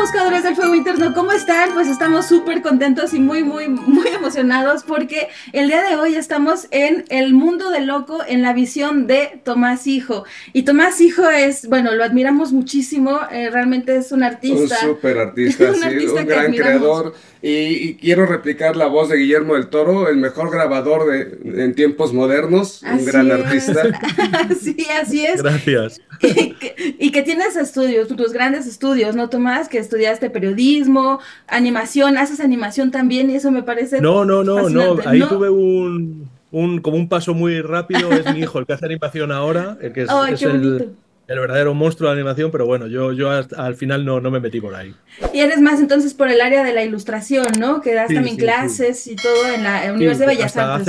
Buscadores del Fuego Interno, ¿cómo están? Pues estamos súper contentos y muy emocionados porque el día de hoy estamos en el mundo de loco en la visión de Tomás Hijo. Y Tomás Hijo es, bueno, lo admiramos muchísimo, realmente es un Un artista, súper artista, un sí, un artista que gran admiramos. creador. Y quiero replicar la voz de Guillermo del Toro, el mejor grabador en tiempos modernos, un Así gran es, artista. sí, así es. Gracias. Y que tienes estudios, tus grandes estudios, ¿no, Tomás? Que estudiaste periodismo, animación, haces animación también y eso me parece No. fascinante. Ahí No, tuve como un paso muy rápido. Es mi hijo el que hace animación ahora, el que ay, es qué bonito. el verdadero monstruo de la animación, pero bueno, yo al final no me metí por ahí. Y eres más entonces por el área de la ilustración, ¿no? Que das Sí, también sí, sí. clases y todo en la Sí, Universidad de Bellas Artes.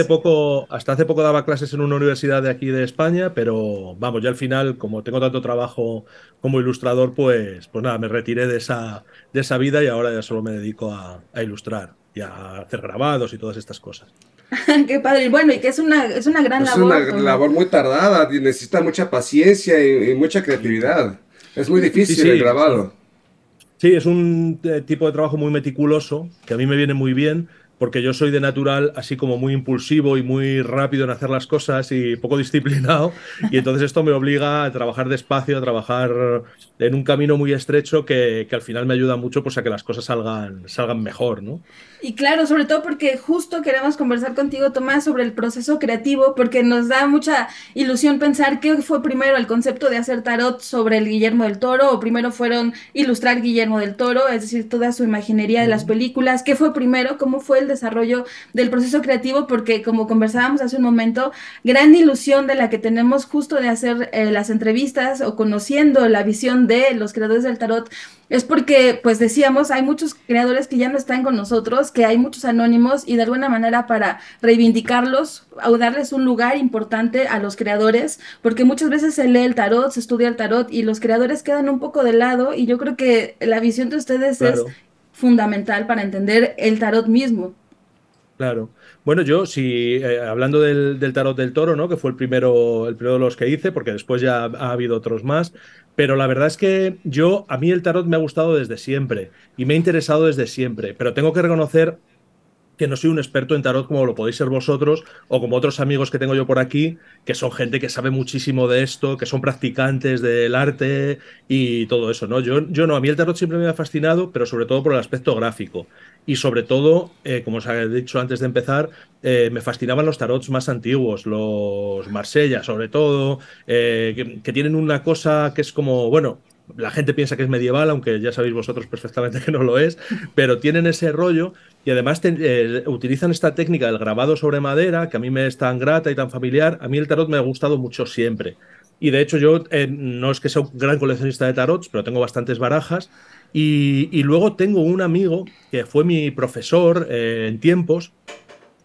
hasta hace poco daba clases en una universidad de aquí de España, pero vamos, ya al final, como tengo tanto trabajo como ilustrador, pues nada, me retiré de esa vida y ahora ya solo me dedico a ilustrar y a hacer grabados y todas estas cosas. Qué padre. Y bueno, y que es una gran Es una labor, Tomás. labor muy tardada y necesita mucha paciencia y mucha Sí, creatividad. Es muy sí, difícil el sí, grabado. sí, es un tipo de trabajo muy meticuloso, que a mí me viene muy bien, porque yo soy de natural así como muy impulsivo y muy rápido en hacer las cosas y poco disciplinado, y entonces esto me obliga a trabajar despacio, a trabajar en un camino muy estrecho que al final me ayuda mucho pues, a que las cosas salgan mejor, ¿no? Y claro, sobre todo porque justo queremos conversar contigo, Tomás, sobre el proceso creativo, porque nos da mucha ilusión pensar qué fue primero el concepto de hacer tarot sobre el Guillermo del Toro, o primero fueron ilustrar Guillermo del Toro, es decir, toda su imaginería de las Ujú. películas, qué fue primero, cómo fue el desarrollo del proceso creativo, porque como conversábamos hace un momento, gran ilusión de la que tenemos justo de hacer las entrevistas o conociendo la visión de los creadores del tarot es porque, pues decíamos, hay muchos creadores que ya no están con nosotros, que hay muchos anónimos y de alguna manera para reivindicarlos o darles un lugar importante a los creadores, porque muchas veces se lee el tarot, se estudia el tarot y los creadores quedan un poco de lado y yo creo que la visión de ustedes es Claro. fundamental para entender el tarot mismo. Claro. Bueno, yo, si hablando del tarot del toro, ¿no? Que fue el primero de los que hice, porque después ya ha habido otros más. Pero la verdad es que a mí el tarot me ha gustado desde siempre y me ha interesado desde siempre. Pero tengo que reconocer que no soy un experto en tarot como lo podéis ser vosotros o como otros amigos que tengo yo por aquí, que son gente que sabe muchísimo de esto, que son practicantes del arte y todo eso, ¿no? Yo no, a mí el tarot siempre me ha fascinado, pero sobre todo por el aspecto gráfico. Y sobre todo, como os he dicho antes de empezar, me fascinaban los tarots más antiguos, los Marsella, sobre todo, que tienen una cosa que es como, bueno, la gente piensa que es medieval, aunque ya sabéis vosotros perfectamente que no lo es, pero tienen ese rollo y además utilizan esta técnica del grabado sobre madera, que a mí me es tan grata y tan familiar. A mí el tarot me ha gustado mucho siempre. Y de hecho yo no es que sea un gran coleccionista de tarots, pero tengo bastantes barajas. Y luego tengo un amigo que fue mi profesor en tiempos,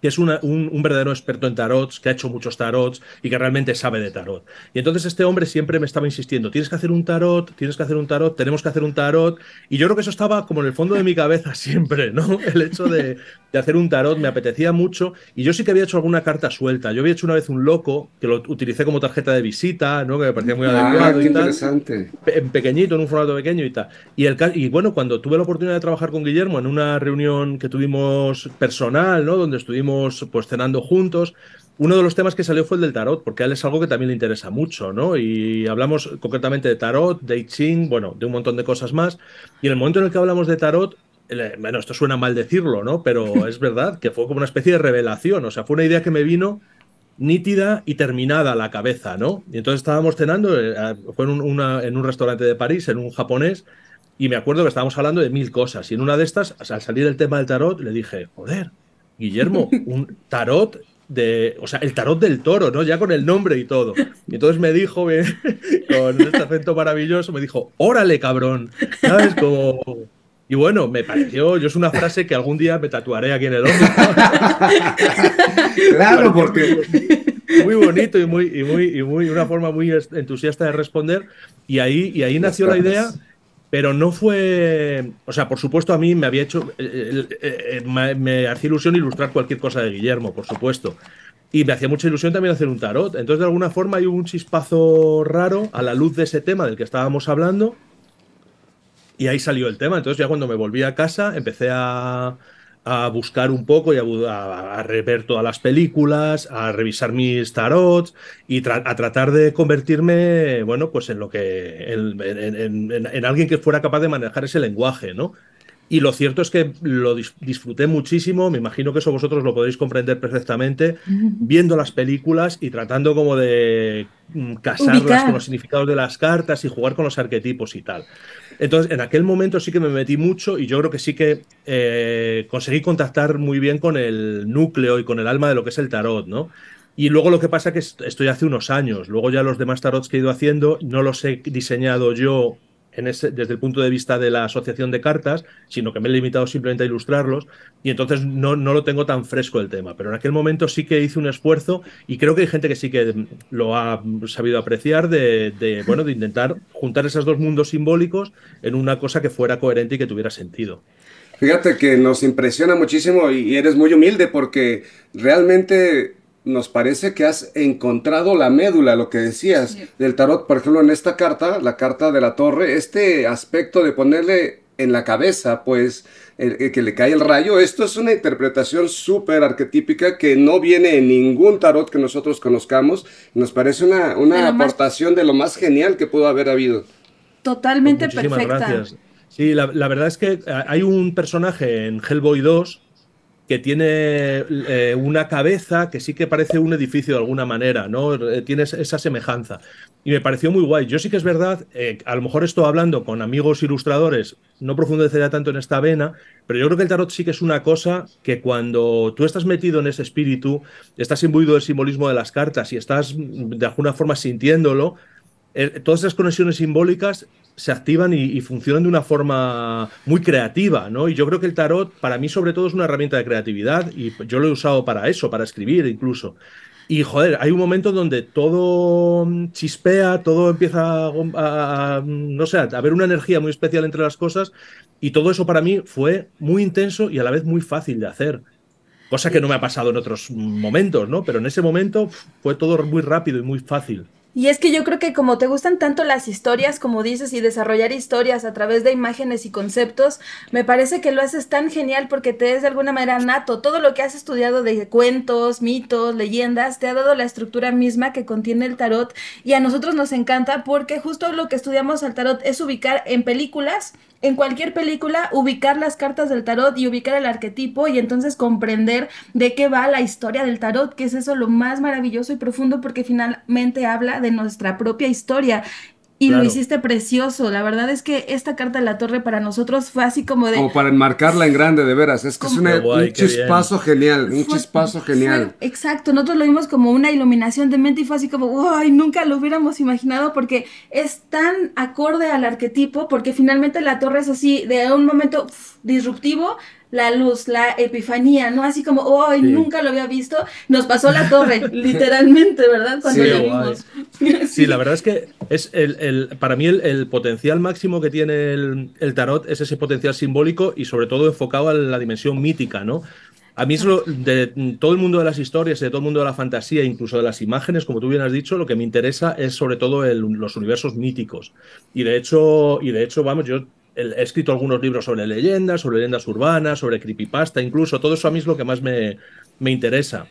que es un verdadero experto en tarots, que ha hecho muchos tarots y que realmente sabe de tarot. Y entonces este hombre siempre me estaba insistiendo, tienes que hacer un tarot, tienes que hacer un tarot, tenemos que hacer un tarot. Y yo creo que eso estaba como en el fondo de mi cabeza siempre, ¿no? El hecho de hacer un tarot me apetecía mucho y yo sí que había hecho alguna carta suelta. Yo había hecho una vez un loco, que lo utilicé como tarjeta de visita, ¿no? Que me parecía muy Ah, adecuado qué y tal interesante. en pequeñito, en un formato pequeño y tal. Y bueno, cuando tuve la oportunidad de trabajar con Guillermo en una reunión que tuvimos personal, ¿no? Donde estuvimos pues cenando juntos, uno de los temas que salió fue el del tarot, porque a él es algo que también le interesa mucho, ¿no? Y hablamos concretamente de tarot, de I Ching, bueno, de un montón de cosas más. Y en el momento en el que hablamos de tarot, bueno, esto suena mal decirlo, ¿no? Pero es verdad que fue como una especie de revelación, o sea, fue una idea que me vino nítida y terminada a la cabeza, ¿no? Y entonces estábamos cenando, fue en un restaurante de París, en un japonés, y me acuerdo que estábamos hablando de mil cosas. Y en una de estas, al salir el tema del tarot, le dije, joder, Guillermo, un tarot o sea, el tarot del toro, ¿no? Ya con el nombre y todo. Y entonces me dijo, con este acento maravilloso, me dijo, órale, cabrón, ¿sabes? Como... Y bueno, me pareció, yo es una frase que algún día me tatuaré aquí en el hombro. Me Claro, pareció muy, porque muy bonito y una forma muy entusiasta de responder. Y ahí las nació la idea, cartas. pero no fue. O sea, por supuesto, a mí me había hecho. Me hacía ilusión ilustrar cualquier cosa de Guillermo, por supuesto. Y me hacía mucha ilusión también hacer un tarot. Entonces, de alguna forma, hay un chispazo raro a la luz de ese tema del que estábamos hablando Y ahí salió el tema. Entonces ya cuando me volví a casa empecé a buscar un poco y a rever todas las películas, a revisar mis tarots y a tratar de convertirme, bueno, pues en lo que en alguien que fuera capaz de manejar ese lenguaje, ¿no? Y lo cierto es que lo disfruté muchísimo, me imagino que eso vosotros lo podéis comprender perfectamente, viendo las películas y tratando como de casarlas con Ubicar. los significados de las cartas y jugar con los arquetipos y tal. Entonces, en aquel momento sí que me metí mucho y yo creo que sí que conseguí contactar muy bien con el núcleo y con el alma de lo que es el tarot, ¿no? Y luego lo que pasa es que estoy hace unos años, luego ya los demás tarots que he ido haciendo no los he diseñado yo desde el punto de vista de la asociación de cartas, sino que me he limitado simplemente a ilustrarlos y entonces no lo tengo tan fresco el tema. Pero en aquel momento sí que hice un esfuerzo y creo que hay gente que sí que lo ha sabido apreciar bueno, de intentar juntar esos dos mundos simbólicos en una cosa que fuera coherente y que tuviera sentido. Fíjate que nos impresiona muchísimo y eres muy humilde porque realmente nos parece que has encontrado la médula, lo que decías Sí. del tarot, por ejemplo, en esta carta, la carta de la torre, este aspecto de ponerle en la cabeza, pues, el que le cae el rayo, esto es una interpretación súper arquetípica que no viene en ningún tarot que nosotros conozcamos. Nos parece De una lo más aportación de lo más genial que pudo haber habido. Pues totalmente muchísimas perfecta. gracias. Sí, la verdad es que hay un personaje en Hellboy 2 que tiene una cabeza que sí que parece un edificio de alguna manera, ¿no? Tiene esa semejanza. Y me pareció muy guay. Yo sí que es verdad, a lo mejor estoy hablando con amigos ilustradores, no profundecería tanto en esta vena, pero yo creo que el tarot sí que es una cosa que cuando tú estás metido en ese espíritu, estás imbuido del simbolismo de las cartas y estás de alguna forma sintiéndolo, todas esas conexiones simbólicas se activan y funcionan de una forma muy creativa, ¿no? Y yo creo que el tarot, para mí, sobre todo, es una herramienta de creatividad y yo lo he usado para eso, para escribir incluso. Y, joder, hay un momento donde todo chispea, todo empieza no sé, a haber una energía muy especial entre las cosas y todo eso para mí fue muy intenso y a la vez muy fácil de hacer. Cosa que no me ha pasado en otros momentos, ¿no? Pero en ese momento fue todo muy rápido y muy fácil. Y es que yo creo que como te gustan tanto las historias, como dices, y desarrollar historias a través de imágenes y conceptos, me parece que lo haces tan genial porque te es de alguna manera nato. Todo lo que has estudiado de cuentos, mitos, leyendas, te ha dado la estructura misma que contiene el tarot y a nosotros nos encanta porque justo lo que estudiamos al tarot es ubicar en películas. En cualquier película, ubicar las cartas del tarot y ubicar el arquetipo y entonces comprender de qué va la historia del tarot, que es eso lo más maravilloso y profundo porque finalmente habla de nuestra propia historia. Y lo Claro. hiciste precioso. La verdad es que esta carta de la torre para nosotros fue así como de, Como para enmarcarla en grande, de veras. Es que es como, Qué un guay, qué bien. chispazo genial, un fue, chispazo fue genial. exacto, nosotros lo vimos como una iluminación de mente y fue así como, ¡ay! Nunca lo hubiéramos imaginado porque es tan acorde al arquetipo, porque finalmente la torre es así, de un momento disruptivo, la luz, la epifanía, ¿no? Así como, ¡ay! Sí. Nunca lo había visto, nos pasó la torre, literalmente, ¿verdad? Cuando Qué la Sí, guay. vimos. Sí, la Sí. verdad es que es para mí el potencial máximo que tiene el tarot es ese potencial simbólico y sobre todo enfocado a la dimensión mítica, ¿no? A mí es Exacto. de todo el mundo de las historias, de todo el mundo de la fantasía, incluso de las imágenes, como tú bien has dicho, lo que me interesa es sobre todo los universos míticos. Y de hecho, vamos, yo he escrito algunos libros sobre leyendas urbanas, sobre creepypasta, incluso, todo eso a mí es lo que más me interesa.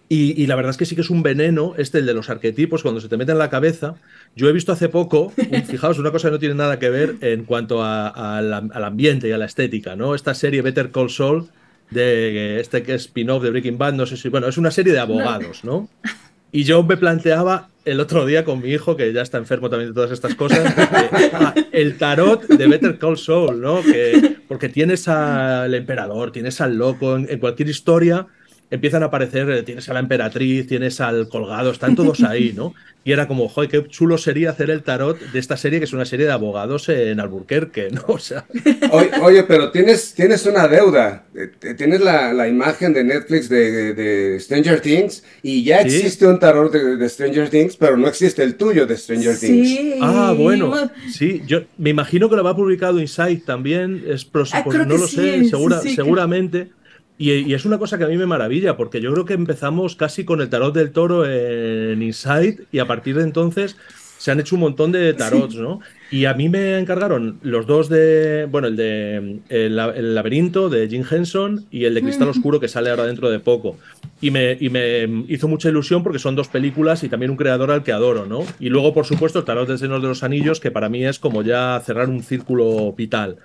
Y la verdad es que sí que es un veneno, el de los arquetipos, cuando se te mete en la cabeza. Yo he visto hace poco, fijaos, una cosa que no tiene nada que ver en cuanto al ambiente y a la estética, ¿no? Esta serie Better Call Saul, de este que es spin-off de Breaking Bad, no sé si, bueno, es una serie de No. abogados, ¿no? Y yo me planteaba el otro día con mi hijo, que ya está enfermo también de todas estas cosas, el tarot de Better Call Saul, ¿no? Porque tienes al emperador, tienes al loco, en cualquier historia empiezan a aparecer, tienes a la emperatriz, tienes al colgado, están todos ahí, ¿no? Y era como, joder, qué chulo sería hacer el tarot de esta serie, que es una serie de abogados en Alburquerque, ¿no? O sea, Oye, pero tienes una deuda. Tienes la imagen de Netflix de Stranger Things y ya sí. existe un tarot de Stranger Things, pero no existe el tuyo de Stranger Things. Ah, Sí. bueno, sí, yo me imagino que lo va publicado Insight también, pues Creo no que lo sé, sí, sí, sí. seguramente. Y es una cosa que a mí me maravilla, porque yo creo que empezamos casi con el tarot del toro en Insight y a partir de entonces se han hecho un montón de tarots, ¿no? Y a mí me encargaron los dos de, bueno, el de el laberinto de Jim Henson y el de Cristal Oscuro que sale ahora dentro de poco. Y me hizo mucha ilusión porque son dos películas y también un creador al que adoro, ¿no? Y luego, por supuesto, el tarot del Señor de los Anillos, que para mí es como ya cerrar un círculo vital.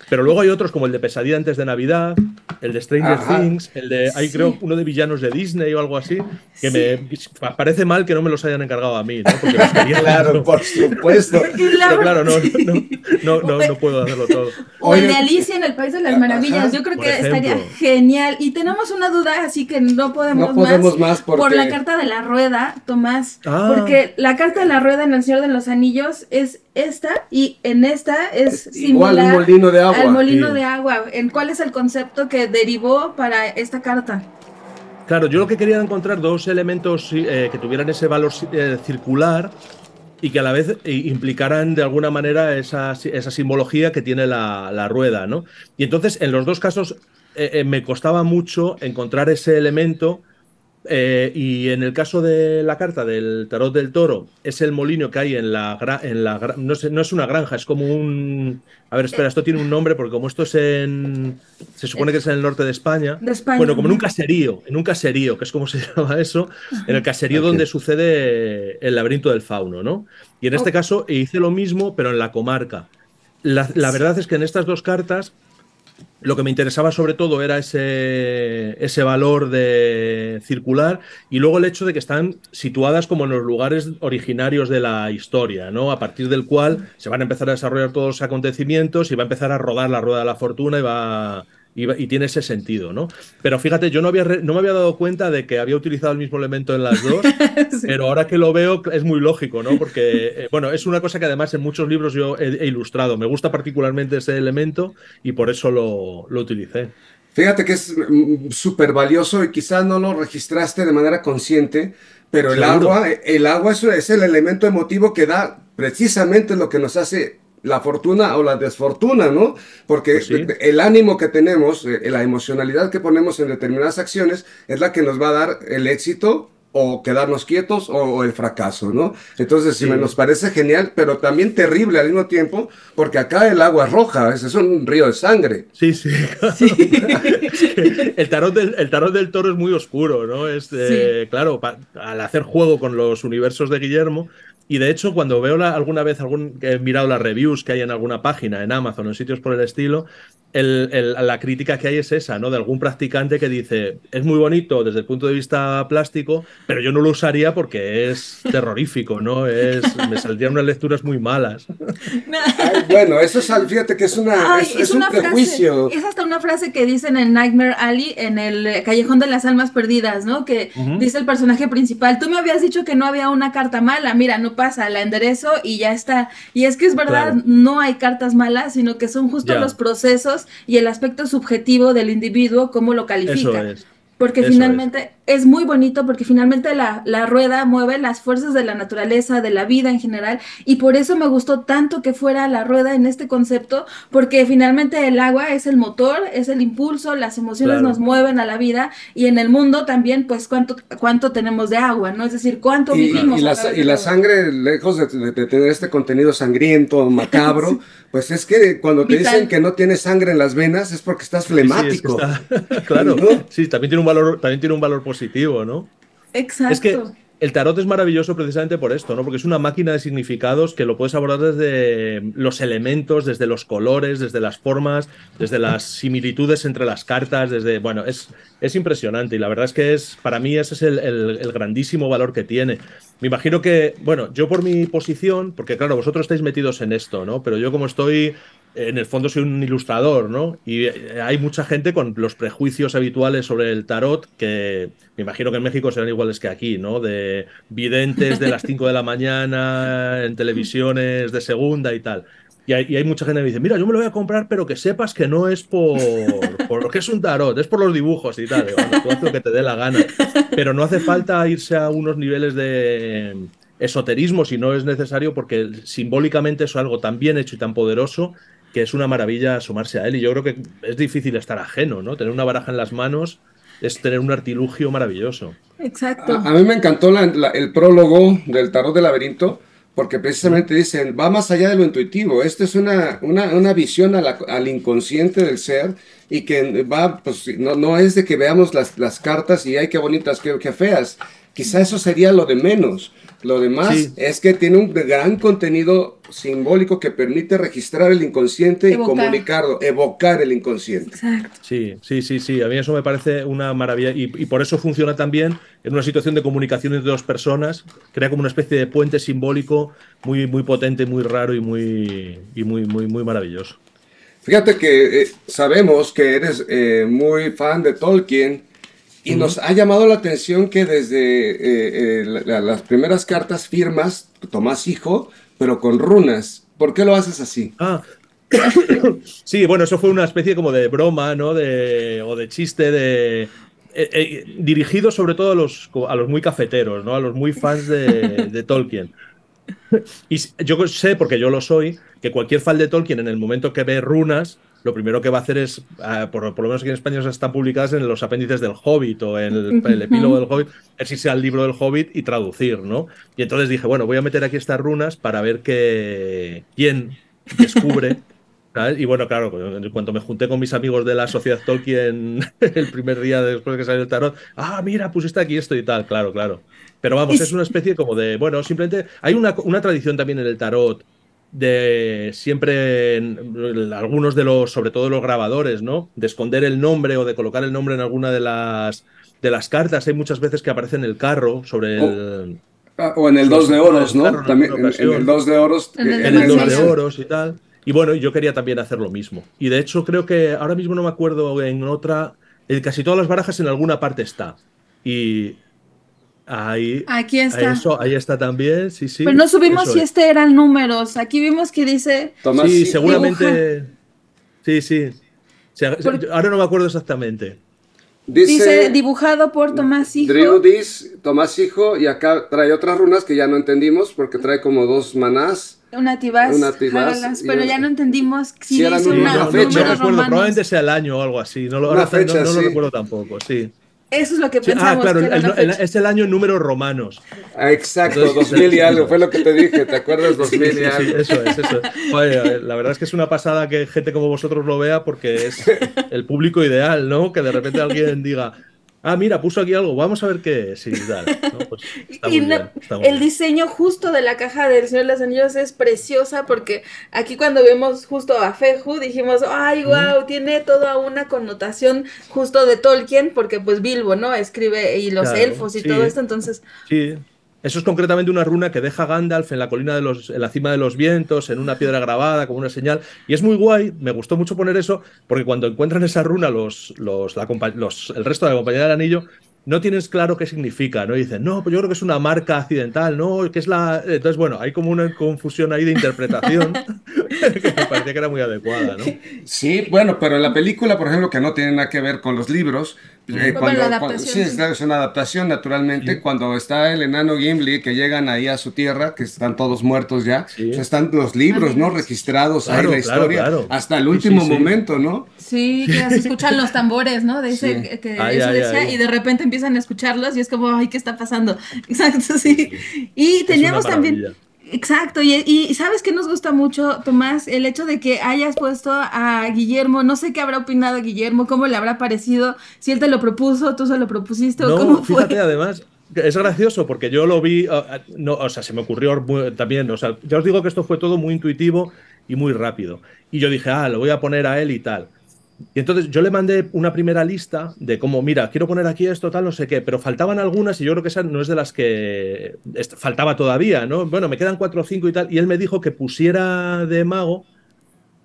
Pero luego hay otros como el de Pesadilla antes de Navidad, el de Stranger Things, el de, hay creo uno de villanos de Disney o algo así, que me parece mal que no me los hayan encargado a mí, ¿no? Porque los quería. Claro, por supuesto. Pero claro, no puedo hacerlo todo. O el de Alicia en el País de las Maravillas, yo creo que estaría genial. Y tenemos una duda, así que no podemos más por la carta de la rueda, Tomás. Porque la carta de la rueda en El Señor de los Anillos es esta, y en esta es igual similar un molino de agua. al molino de agua. ¿Cuál es el concepto que derivó para esta carta? Claro, yo lo que quería era encontrar dos elementos que tuvieran ese valor circular y que a la vez implicaran de alguna manera esa simbología que tiene la rueda, ¿no? Y entonces, en los dos casos, me costaba mucho encontrar ese elemento. Y en el caso de la carta del tarot del toro, es el molino que hay no es una granja, es como un... A ver, espera, esto tiene un nombre porque como esto es se supone que es en el norte de España. Bueno, como en un caserío, que es como se llama eso, en el caserío donde sucede el laberinto del fauno, ¿no? Y en este caso hice lo mismo, pero en la comarca. La verdad es que en estas dos cartas lo que me interesaba sobre todo era ese valor de circular y luego el hecho de que están situadas como en los lugares originarios de la historia, ¿no? A partir del cual se van a empezar a desarrollar todos los acontecimientos y va a empezar a rodar la rueda de la fortuna y tiene ese sentido, ¿no? Pero fíjate, yo no me había dado cuenta de que había utilizado el mismo elemento en las dos, sí. Pero ahora que lo veo es muy lógico, ¿no? Porque, bueno, es una cosa que además en muchos libros yo he ilustrado. Me gusta particularmente ese elemento y por eso lo utilicé. Fíjate que es súper valioso y quizás no lo registraste de manera consciente, pero el agua es el elemento emotivo que da precisamente lo que nos hace la fortuna o la desfortuna, ¿no? Porque pues sí, el ánimo que tenemos, la emocionalidad que ponemos en determinadas acciones es la que nos va a dar el éxito o quedarnos quietos o el fracaso, ¿no? Entonces, sí, nos parece genial, pero también terrible al mismo tiempo, porque acá el agua es roja, es un río de sangre. Sí, sí. El tarot del toro es muy oscuro, ¿no? Claro, al hacer juego con los universos de Guillermo. Y de hecho, cuando veo alguna vez he mirado las reviews que hay en alguna página, en Amazon o en sitios por el estilo, la crítica que hay es esa, ¿no? De algún practicante que dice, es muy bonito desde el punto de vista plástico, pero yo no lo usaría porque es terrorífico, ¿no? Me saldrían unas lecturas muy malas. Ay, bueno, eso es, fíjate que es un prejuicio. Es hasta una frase que dicen en Nightmare Alley, en el Callejón de las Almas Perdidas, ¿no? Que dice el personaje principal, tú me habías dicho que no había una carta mala, mira, no pasa, la enderezo y ya está. Y es que es verdad, claro, no hay cartas malas, sino que son justo los procesos y el aspecto subjetivo del individuo, cómo lo califica. Eso es. Porque finalmente es muy bonito, porque finalmente la rueda mueve las fuerzas de la naturaleza, de la vida en general, y por eso me gustó tanto que fuera la rueda en este concepto, porque finalmente el agua es el motor, es el impulso, las emociones nos mueven a la vida, y en el mundo también, pues, cuánto tenemos de agua, ¿no? Es decir, cuánto vivimos. Y la sangre, lejos de tener este contenido sangriento, macabro, pues es que cuando te dicen que no tienes sangre en las venas es porque estás flemático. Sí, es que claro, ¿no? Sí, también tiene un valor positivo, ¿no? Exacto. Es que el tarot es maravilloso precisamente por esto, ¿no? Porque es una máquina de significados que lo puedes abordar desde los elementos, desde los colores, desde las formas, desde las similitudes entre las cartas, bueno, es impresionante y la verdad es que para mí ese es el grandísimo valor que tiene. Me imagino que, bueno, yo por mi posición, porque claro, vosotros estáis metidos en esto, ¿no? Pero yo como estoy... En el fondo soy un ilustrador, ¿no? Y hay mucha gente con los prejuicios habituales sobre el tarot que me imagino que en México serán iguales que aquí, ¿no? De videntes de las 5 de la mañana en televisiones de segunda y tal. Y hay mucha gente que me dice, mira, yo me lo voy a comprar, pero que sepas que no es por lo que es un tarot, es por los dibujos y tal. Bueno, tú haz lo que te dé la gana. Pero no hace falta irse a unos niveles de esoterismo si no es necesario, porque simbólicamente es algo tan bien hecho y tan poderoso que es una maravilla asomarse a él, y yo creo que es difícil estar ajeno, ¿no? Tener una baraja en las manos es tener un artilugio maravilloso. Exacto. A mí me encantó el prólogo del Tarot del Laberinto, porque precisamente dicen, va más allá de lo intuitivo. Esto es una visión al inconsciente del ser y que va, pues no es de que veamos las cartas y ay, qué bonitas, qué feas. Quizá eso sería lo de menos. Lo demás Sí, es que tiene un gran contenido simbólico que permite registrar el inconsciente y Evocar. comunicarlo, evocar el inconsciente. Exacto. sí, sí, sí, sí. A mí eso me parece una maravilla y por eso funciona también en una situación de comunicación entre dos personas. Crea como una especie de puente simbólico muy, muy potente, muy raro y muy maravilloso. Fíjate que sabemos que eres muy fan de Tolkien y Ujú. nos ha llamado la atención que desde las primeras cartas firmas Tomás hijo, pero con runas. ¿Por qué lo haces así? Ah, sí, bueno, eso fue una especie como de broma, ¿no? O de chiste dirigido sobre todo a los muy cafeteros, ¿no? A los muy fans de Tolkien. Yo sé, porque yo lo soy, que cualquier fan de Tolkien en el momento que ve runas, lo primero que va a hacer es, por lo menos aquí en España están publicadas en los apéndices del Hobbit o en el epílogo Ujú. del Hobbit, es irse al libro del Hobbit y traducir, ¿no? Y entonces dije, bueno, voy a meter aquí estas runas para ver quién descubre. ¿Sabes? Y bueno, claro, en cuanto me junté con mis amigos de la Sociedad Tolkien el primer día después de que salió el tarot, mira, pusiste aquí esto y tal, claro, claro. Pero Y vamos, es una especie como de, bueno, simplemente hay una tradición también en el tarot de siempre algunos sobre todo los grabadores, ¿no? De esconder el nombre o de colocar el nombre en alguna de las cartas. Hay muchas veces que aparece en el carro, O, o en el sobre dos de encima del oros, ¿no? carro en También alguna en el ocasión, dos de oros, en el de en el en dos de Marsella. oros y tal. Y bueno, yo quería también hacer lo mismo. Y de hecho creo que ahora mismo no me acuerdo en otra, en casi todas las barajas en alguna parte está. Y ahí, Aquí está. ahí está también, sí, Pero sí, no subimos eso si es. este eran números. Aquí vimos que dice Tomás Sí, hijo. dibuja. seguramente, sí, sí. por- Ahora no me acuerdo exactamente. Dice Dice dibujado por Tomás Drew Hijo. Dis, Tomás hijo, y acá trae otras runas que ya no entendimos porque trae como dos manás, Una tibás, una tibás Hagalas, y pero ya no entendimos si si eran dice Sí, una no números fecha, recuerdo, romanos. probablemente sea el año o algo así. una Ahora fecha, no lo sí. recuerdo tampoco, sí. Eso es lo que Sí, pensamos, claro, que era una fecha. es el año en números romanos. Ah, exacto, Entonces, 2000 y algo, eso fue es. lo que te dije, ¿te acuerdas? Sí, 2000 y sí, sí, algo. eso es, eso es. Joder, la verdad es que es una pasada que gente como vosotros lo vea porque es el público ideal, ¿no? Que de repente alguien diga, mira, puso aquí algo, vamos a ver qué es y tal. ¿No? Pues está Y muy bien, está muy el bien. diseño justo de la caja del Señor de los Anillos es preciosa porque aquí cuando vemos justo a Feju dijimos, ay, Mm, wow, tiene toda una connotación justo de Tolkien porque pues Bilbo, ¿no? Escribe y los claro, elfos y todo sí, esto, entonces, sí. Eso es concretamente una runa que deja Gandalf en la colina en la cima de los vientos, en una piedra grabada, como una señal. Y es muy guay, me gustó mucho poner eso, porque cuando encuentran esa runa el resto de la compañía del anillo, no tienes claro qué significa, ¿no? Y dicen, no, pues yo creo que es una marca accidental, ¿no? Que es la. Entonces, bueno, hay como una confusión ahí de interpretación que me parecía que era muy adecuada, ¿no? Sí, bueno, pero en la película, por ejemplo, que no tiene nada que ver con los libros, Mm, bueno, la sí, adaptación, sí. es una adaptación naturalmente, sí, cuando está el enano Gimli, que llegan ahí a su tierra, que están todos muertos ya, o sea, sí. están los Ah, libros, ¿no? libros. Registrados ahí, la Claro, claro, historia, claro. hasta el Sí, sí, último sí. momento, ¿no? Sí, que ya se escuchan los tambores, ¿no? De ese, Sí. que Ay, eso ay, decía, y ay. de repente empiezan a escucharlos y es como, ay, ¿qué está pasando? Exacto, Sí, sí. sí. Y Es una teníamos también, maravilla. exacto, y ¿sabes qué nos gusta mucho, Tomás? El hecho de que hayas puesto a Guillermo, no sé qué habrá opinado Guillermo, cómo le habrá parecido, si él te lo propuso, tú se lo propusiste o No, cómo fíjate, fue. además, que es gracioso porque yo lo vi, no, o sea, se me ocurrió también, o sea, ya os digo que esto fue todo muy intuitivo y muy rápido. Y yo dije, lo voy a poner a él y tal. Y entonces yo le mandé una primera lista de cómo, mira, quiero poner aquí esto, tal, no sé qué, pero faltaban algunas y yo creo que esa no es de las que faltaba todavía, ¿no? Bueno, me quedan 4 o 5 y tal. Y él me dijo que pusiera de mago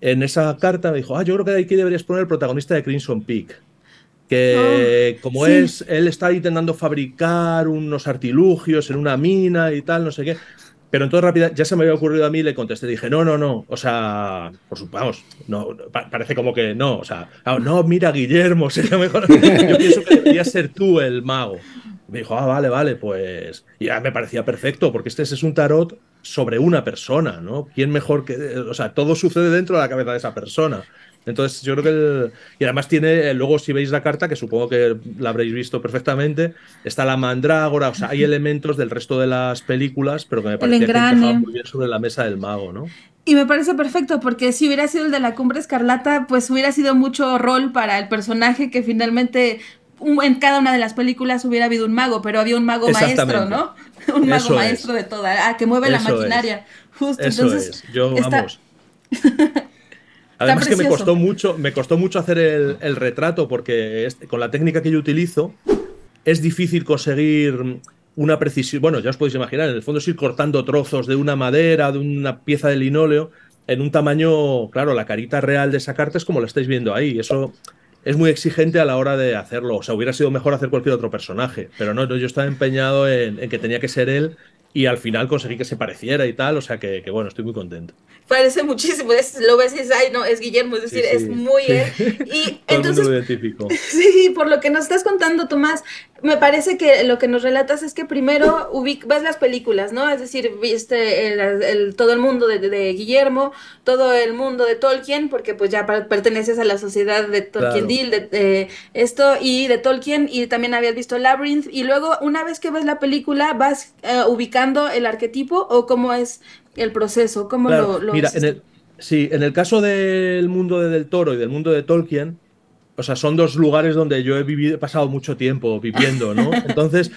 en esa carta, me dijo, yo creo que aquí deberías poner el protagonista de Crimson Peak, Oh, que como sí. él está intentando fabricar unos artilugios en una mina y tal, no sé qué. Pero entonces rápida, ya se me había ocurrido a mí, le contesté, dije, no, no, no, o sea, por supuesto, vamos, no, parece como que no, o sea, no, mira, Guillermo, sería mejor, yo pienso que deberías ser tú el mago. Me dijo, vale, vale, pues, y ya me parecía perfecto, porque este es un tarot sobre una persona, ¿no? ¿Quién mejor que...? O sea, todo sucede dentro de la cabeza de esa persona. Entonces, yo creo que... Y además tiene, luego si veis la carta, que supongo que la habréis visto perfectamente, está la mandrágora, o sea, hay elementos del resto de las películas, pero que me El parecía que encajaban engrane. muy bien sobre la mesa del mago, ¿no? Y me parece perfecto porque si hubiera sido el de la Cumbre Escarlata, pues hubiera sido mucho rol para el personaje que finalmente en cada una de las películas hubiera habido un mago, pero había un mago maestro, Exactamente. ¿no? Un mago Eso maestro es. de toda, que mueve la Eso es. maquinaria. Justo, Eso entonces es. Yo, está, vamos. está Además que precioso. me costó mucho hacer el retrato porque con la técnica que yo utilizo es difícil conseguir una precisión. Bueno, ya os podéis imaginar, en el fondo es ir cortando trozos de una madera, de una pieza de linóleo, en un tamaño, claro, la carita real de esa carta es como la estáis viendo ahí. Eso es muy exigente a la hora de hacerlo. O sea, hubiera sido mejor hacer cualquier otro personaje, pero no, yo estaba empeñado en que tenía que ser él y al final conseguí que se pareciera y tal. O sea que bueno, estoy muy contento. Parece muchísimo, lo ves y dices, ay, no, es Guillermo, es Sí, decir, es sí, muy sí. él. Y Todo el mundo entonces, lo identificó. sí, por lo que nos estás contando, Tomás, me parece que lo que nos relatas es que primero ves las películas, ¿no? Es decir, viste todo el mundo de Guillermo, todo el mundo de Tolkien, porque pues ya perteneces a la sociedad de Tolkien Claro. Deal, de esto y de Tolkien, y también habías visto Labyrinth, y luego una vez que ves la película, vas ubicando el arquetipo o cómo es el proceso, cómo Claro, lo mira, hiciste. sí, en el caso del mundo de Del Toro y del mundo de Tolkien, o sea, son dos lugares donde yo he pasado mucho tiempo viviendo, ¿no? Entonces,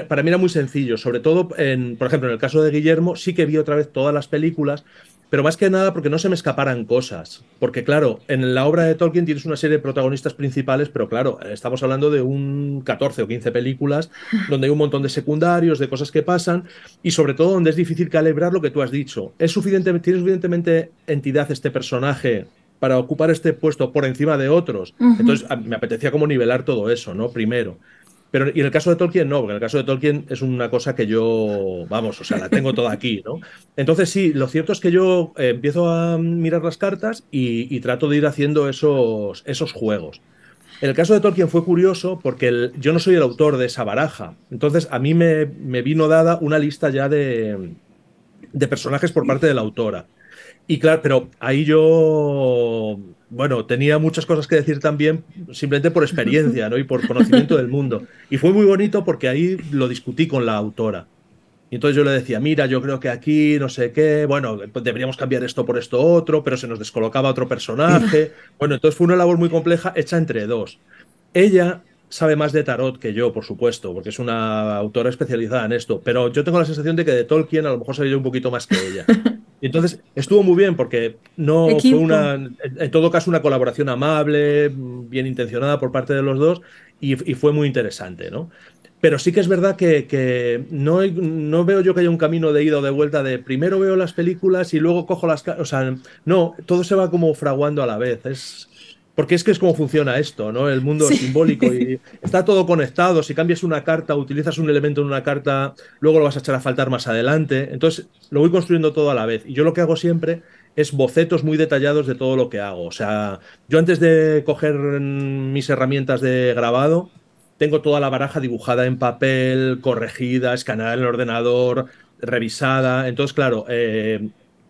para mí era muy sencillo, sobre todo, por ejemplo, en el caso de Guillermo, sí que vi otra vez todas las películas, pero más que nada porque no se me escaparan cosas. Porque, claro, en la obra de Tolkien tienes una serie de protagonistas principales, pero claro, estamos hablando de un 14 o 15 películas donde hay un montón de secundarios, de cosas que pasan, y sobre todo donde es difícil calibrar lo que tú has dicho. ¿Tiene suficientemente entidad este personaje para ocupar este puesto por encima de otros? Ujú. Entonces, me apetecía como nivelar todo eso, ¿no? Primero. Pero, y en el caso de Tolkien, no, porque en el caso de Tolkien es una cosa que yo, vamos, o sea, la tengo toda aquí, ¿no? Entonces, sí, lo cierto es que yo empiezo a mirar las cartas y trato de ir haciendo esos juegos. En el caso de Tolkien fue curioso porque yo no soy el autor de esa baraja. Entonces, a mí me vino dada una lista ya de personajes por parte de la autora. Y claro, pero ahí yo, bueno, tenía muchas cosas que decir también, simplemente por experiencia, ¿no? Y por conocimiento del mundo. Y fue muy bonito porque ahí lo discutí con la autora. Y entonces yo le decía, mira, yo creo que aquí no sé qué, bueno, pues deberíamos cambiar esto por esto otro, pero se nos descolocaba otro personaje. Bueno, entonces fue una labor muy compleja hecha entre dos. Ella sabe más de tarot que yo, por supuesto, porque es una autora especializada en esto, pero yo tengo la sensación de que de Tolkien a lo mejor sabía yo un poquito más que ella. Y entonces estuvo muy bien porque no fue Equipo. en todo caso una colaboración amable, bien intencionada por parte de los dos y fue muy interesante, ¿no? Pero sí que es verdad que no veo yo que haya un camino de ida o de vuelta de primero veo las películas y luego cojo O sea, no, todo se va como fraguando a la vez. Porque es que es como funciona esto, ¿no? El mundo simbólico Sí. y está todo conectado. Si cambias una carta, utilizas un elemento en una carta, luego lo vas a echar a faltar más adelante. Entonces, lo voy construyendo todo a la vez. Y yo lo que hago siempre es bocetos muy detallados de todo lo que hago. O sea, yo antes de coger mis herramientas de grabado, tengo toda la baraja dibujada en papel, corregida, escaneada en el ordenador, revisada. Entonces, claro,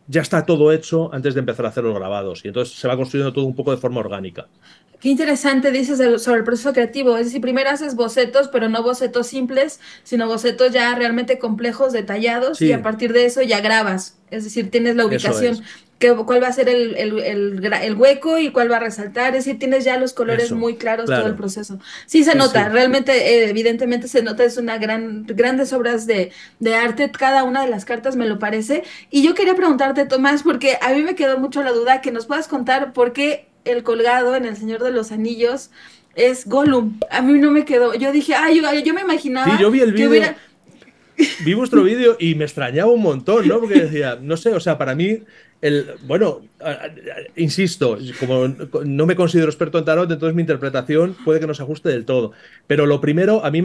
ya está todo hecho antes de empezar a hacer los grabados. Y entonces se va construyendo todo un poco de forma orgánica. Qué interesante dices sobre el proceso creativo. Es decir, primero haces bocetos, pero no bocetos simples, sino bocetos ya realmente complejos, detallados, y a Sí, partir de eso ya grabas. Es decir, tienes la eso ubicación, es. cuál va a ser el hueco y cuál va a resaltar. Es decir, tienes ya los colores Eso. muy claros todo el Claro. proceso. Sí se Sí, nota, sí. realmente, evidentemente se nota, es una grandes obras de arte, cada una de las cartas me lo parece. Y yo quería preguntarte, Tomás, porque a mí me quedó mucho la duda, que nos puedas contar por qué el colgado en El Señor de los Anillos es Gollum. A mí no me quedó. Yo dije, ay, yo me Sí, imaginaba yo vi el que vídeo, hubiera. vi vuestro vídeo y me extrañaba un montón, ¿no? Porque decía, no sé, o sea, para mí, bueno, insisto, como no me considero experto en tarot, entonces mi interpretación puede que no se ajuste del todo. Pero lo primero, a mí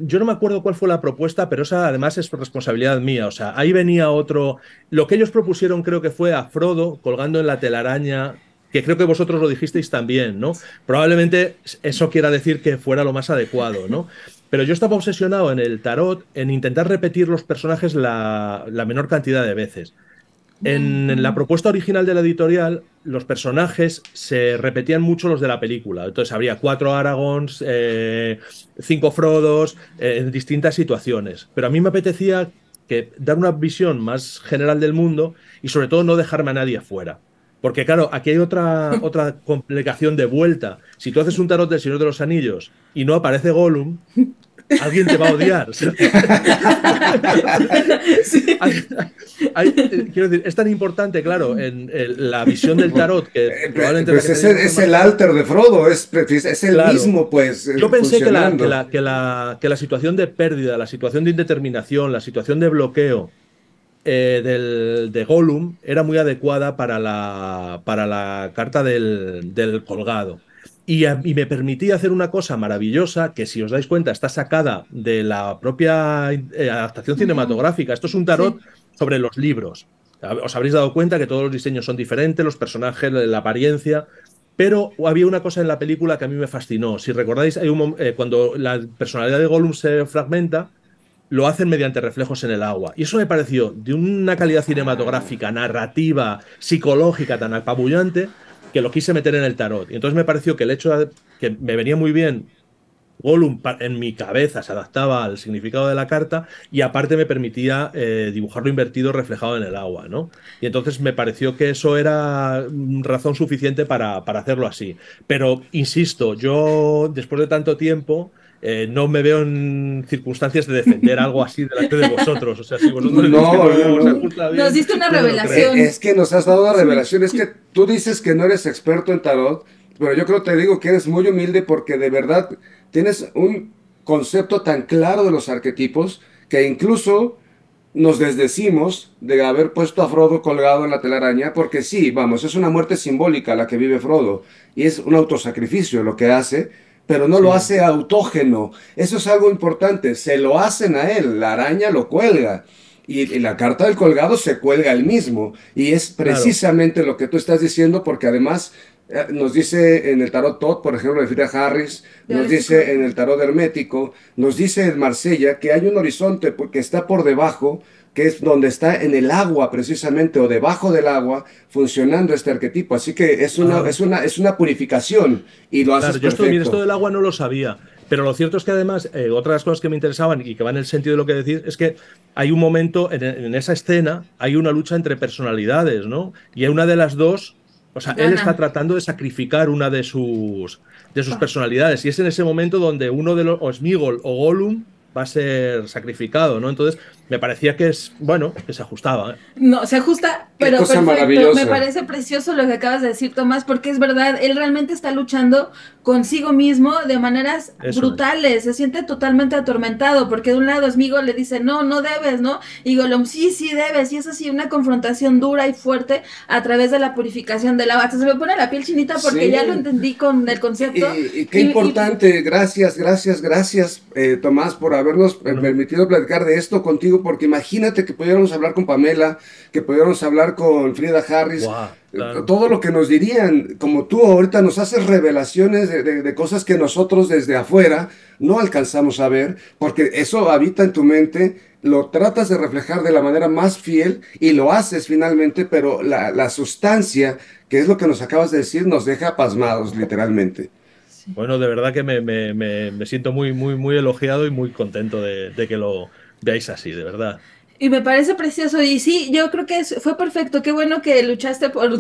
yo no me acuerdo cuál fue la propuesta, pero esa además es responsabilidad mía. O sea, ahí venía otro. Lo que ellos propusieron creo que fue a Frodo colgando en la telaraña. Que creo que vosotros lo dijisteis también, ¿no? Probablemente eso quiera decir que fuera lo más adecuado, ¿no? Pero yo estaba obsesionado en el tarot en intentar repetir los personajes la menor cantidad de veces. En la propuesta original de la editorial, los personajes se repetían mucho los de la película. Entonces habría 4 Aragorns, 5 Frodos, en distintas situaciones. Pero a mí me apetecía dar una visión más general del mundo y sobre todo no dejarme a nadie afuera. Porque claro, aquí hay otra complicación de vuelta. Si tú haces un tarot del Señor de los Anillos y no aparece Gollum, alguien te va a odiar. Sí. Quiero decir, es tan importante, claro, en la visión del tarot que probablemente... Pues es el alter de Frodo, es el Claro. mismo, pues. Yo pensé que funcionando. la situación de pérdida, la situación de indeterminación, la situación de bloqueo de Gollum era muy adecuada para la carta del colgado. Y me permitía hacer una cosa maravillosa que, si os dais cuenta, está sacada de la propia adaptación cinematográfica. Esto es un tarot sobre los libros. Os habréis dado cuenta que todos los diseños son diferentes, los personajes, la apariencia. Pero había una cosa en la película que a mí me fascinó. Si recordáis, cuando la personalidad de Gollum se fragmenta, lo hacen mediante reflejos en el agua. Y eso me pareció de una calidad cinematográfica, narrativa, psicológica tan apabullante que lo quise meter en el tarot. Y entonces me pareció que el hecho de que me venía muy bien Gollum en mi cabeza, se adaptaba al significado de la carta y aparte me permitía dibujarlo invertido reflejado en el agua, ¿no? Y entonces me pareció que eso era razón suficiente para hacerlo así. Pero, insisto, yo después de tanto tiempo no me veo en circunstancias de defender algo así delante de vosotros. O sea, si vosotros decís que no se ajusta bien, Nos diste una yo no lo revelación. creo. Es que nos has dado una revelación. Es que tú dices que no eres experto en tarot, pero yo creo, te digo que eres muy humilde porque de verdad tienes un concepto tan claro de los arquetipos que incluso nos desdecimos de haber puesto a Frodo colgado en la telaraña, porque sí, vamos, es una muerte simbólica la que vive Frodo y es un autosacrificio lo que hace, pero no lo Sí, hace autógeno. Eso es algo importante, se lo hacen a él, la araña lo cuelga. Y la carta del colgado se cuelga él mismo. Y es claro. precisamente lo que tú estás diciendo, porque además nos dice en el tarot Tot, por ejemplo, de Frida Harris, Ya nos lo estoy dice en corrigiendo. el tarot hermético, nos dice en Marsella que hay un horizonte que está por debajo, que es donde está en el agua precisamente, o debajo del agua, funcionando este arquetipo. Así que Ah. es una purificación y lo haces Claro, yo mira, esto perfecto. del agua no lo sabía, pero lo cierto es que además, otra de las cosas que me interesaban y que van en el sentido de lo que decís, es que hay un momento en esa escena, hay una lucha entre personalidades, ¿no? Y una de las dos, o sea, él está Gana. tratando de sacrificar una de sus personalidades, y es en ese momento donde uno de los, o Sméagol o Gollum, va a ser sacrificado, ¿no? Entonces, me parecía que es, bueno, que se ajustaba, ¿eh? No, se ajusta, Qué pero cosa perfecto. Me maravillosa. parece precioso lo que acabas de decir, Tomás, porque es verdad, él realmente está luchando consigo mismo de maneras Eso es. brutales, se siente totalmente atormentado, porque de un lado Smigo le dice, no, no debes, ¿no? Y Gollum, sí, sí debes, y es así una confrontación dura y fuerte a través de la purificación del agua. Hasta se me pone la piel chinita porque ya lo Sí. entendí con el concepto. Y qué Y importante, gracias, gracias, gracias, Tomás, por habernos Bueno, permitido platicar de esto contigo, porque imagínate que pudiéramos hablar con Pamela, que pudiéramos hablar con Frida Harris, guau, claro. todo lo que nos dirían, como tú ahorita nos haces revelaciones de cosas que nosotros desde afuera no alcanzamos a ver, porque eso habita en tu mente, lo tratas de reflejar de la manera más fiel y lo haces finalmente, pero la sustancia, que es lo que nos acabas de decir, nos deja pasmados, literalmente. Bueno, de verdad que me siento muy, muy, muy elogiado y muy contento de que lo veáis así, de verdad. Y me parece precioso. Y sí, yo creo que fue perfecto. Qué bueno que luchaste por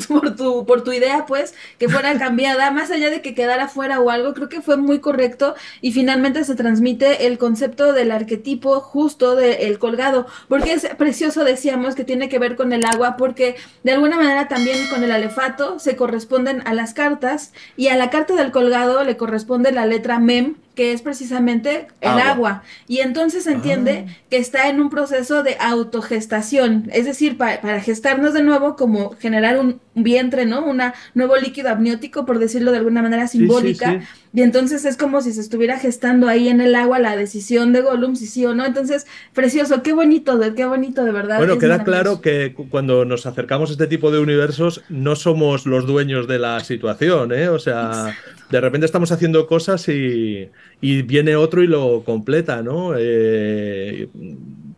tu idea, pues, que fuera cambiada. Más allá de que quedara fuera o algo, creo que fue muy correcto. Y finalmente se transmite el concepto del arquetipo justo del colgado. Porque es precioso, decíamos, que tiene que ver con el agua. Porque de alguna manera también con el alefato se corresponden a las cartas. Y a la carta del colgado le corresponde la letra Mem, que es precisamente el Agua. agua. Y entonces se entiende Ah, que está en un proceso de autogestación, es decir, para gestarnos de nuevo, como generar un vientre, ¿no? Un nuevo líquido amniótico, por decirlo de alguna manera sí, sí, simbólica, sí. Y entonces es como si se estuviera gestando ahí en el agua la decisión de Gollum, si sí o no. Entonces, precioso, qué bonito, de verdad, Bueno, es queda claro maravilloso. que cuando nos acercamos a este tipo de universos no somos los dueños de la situación, ¿eh? O sea, de repente estamos haciendo cosas y viene otro y lo completa, ¿no?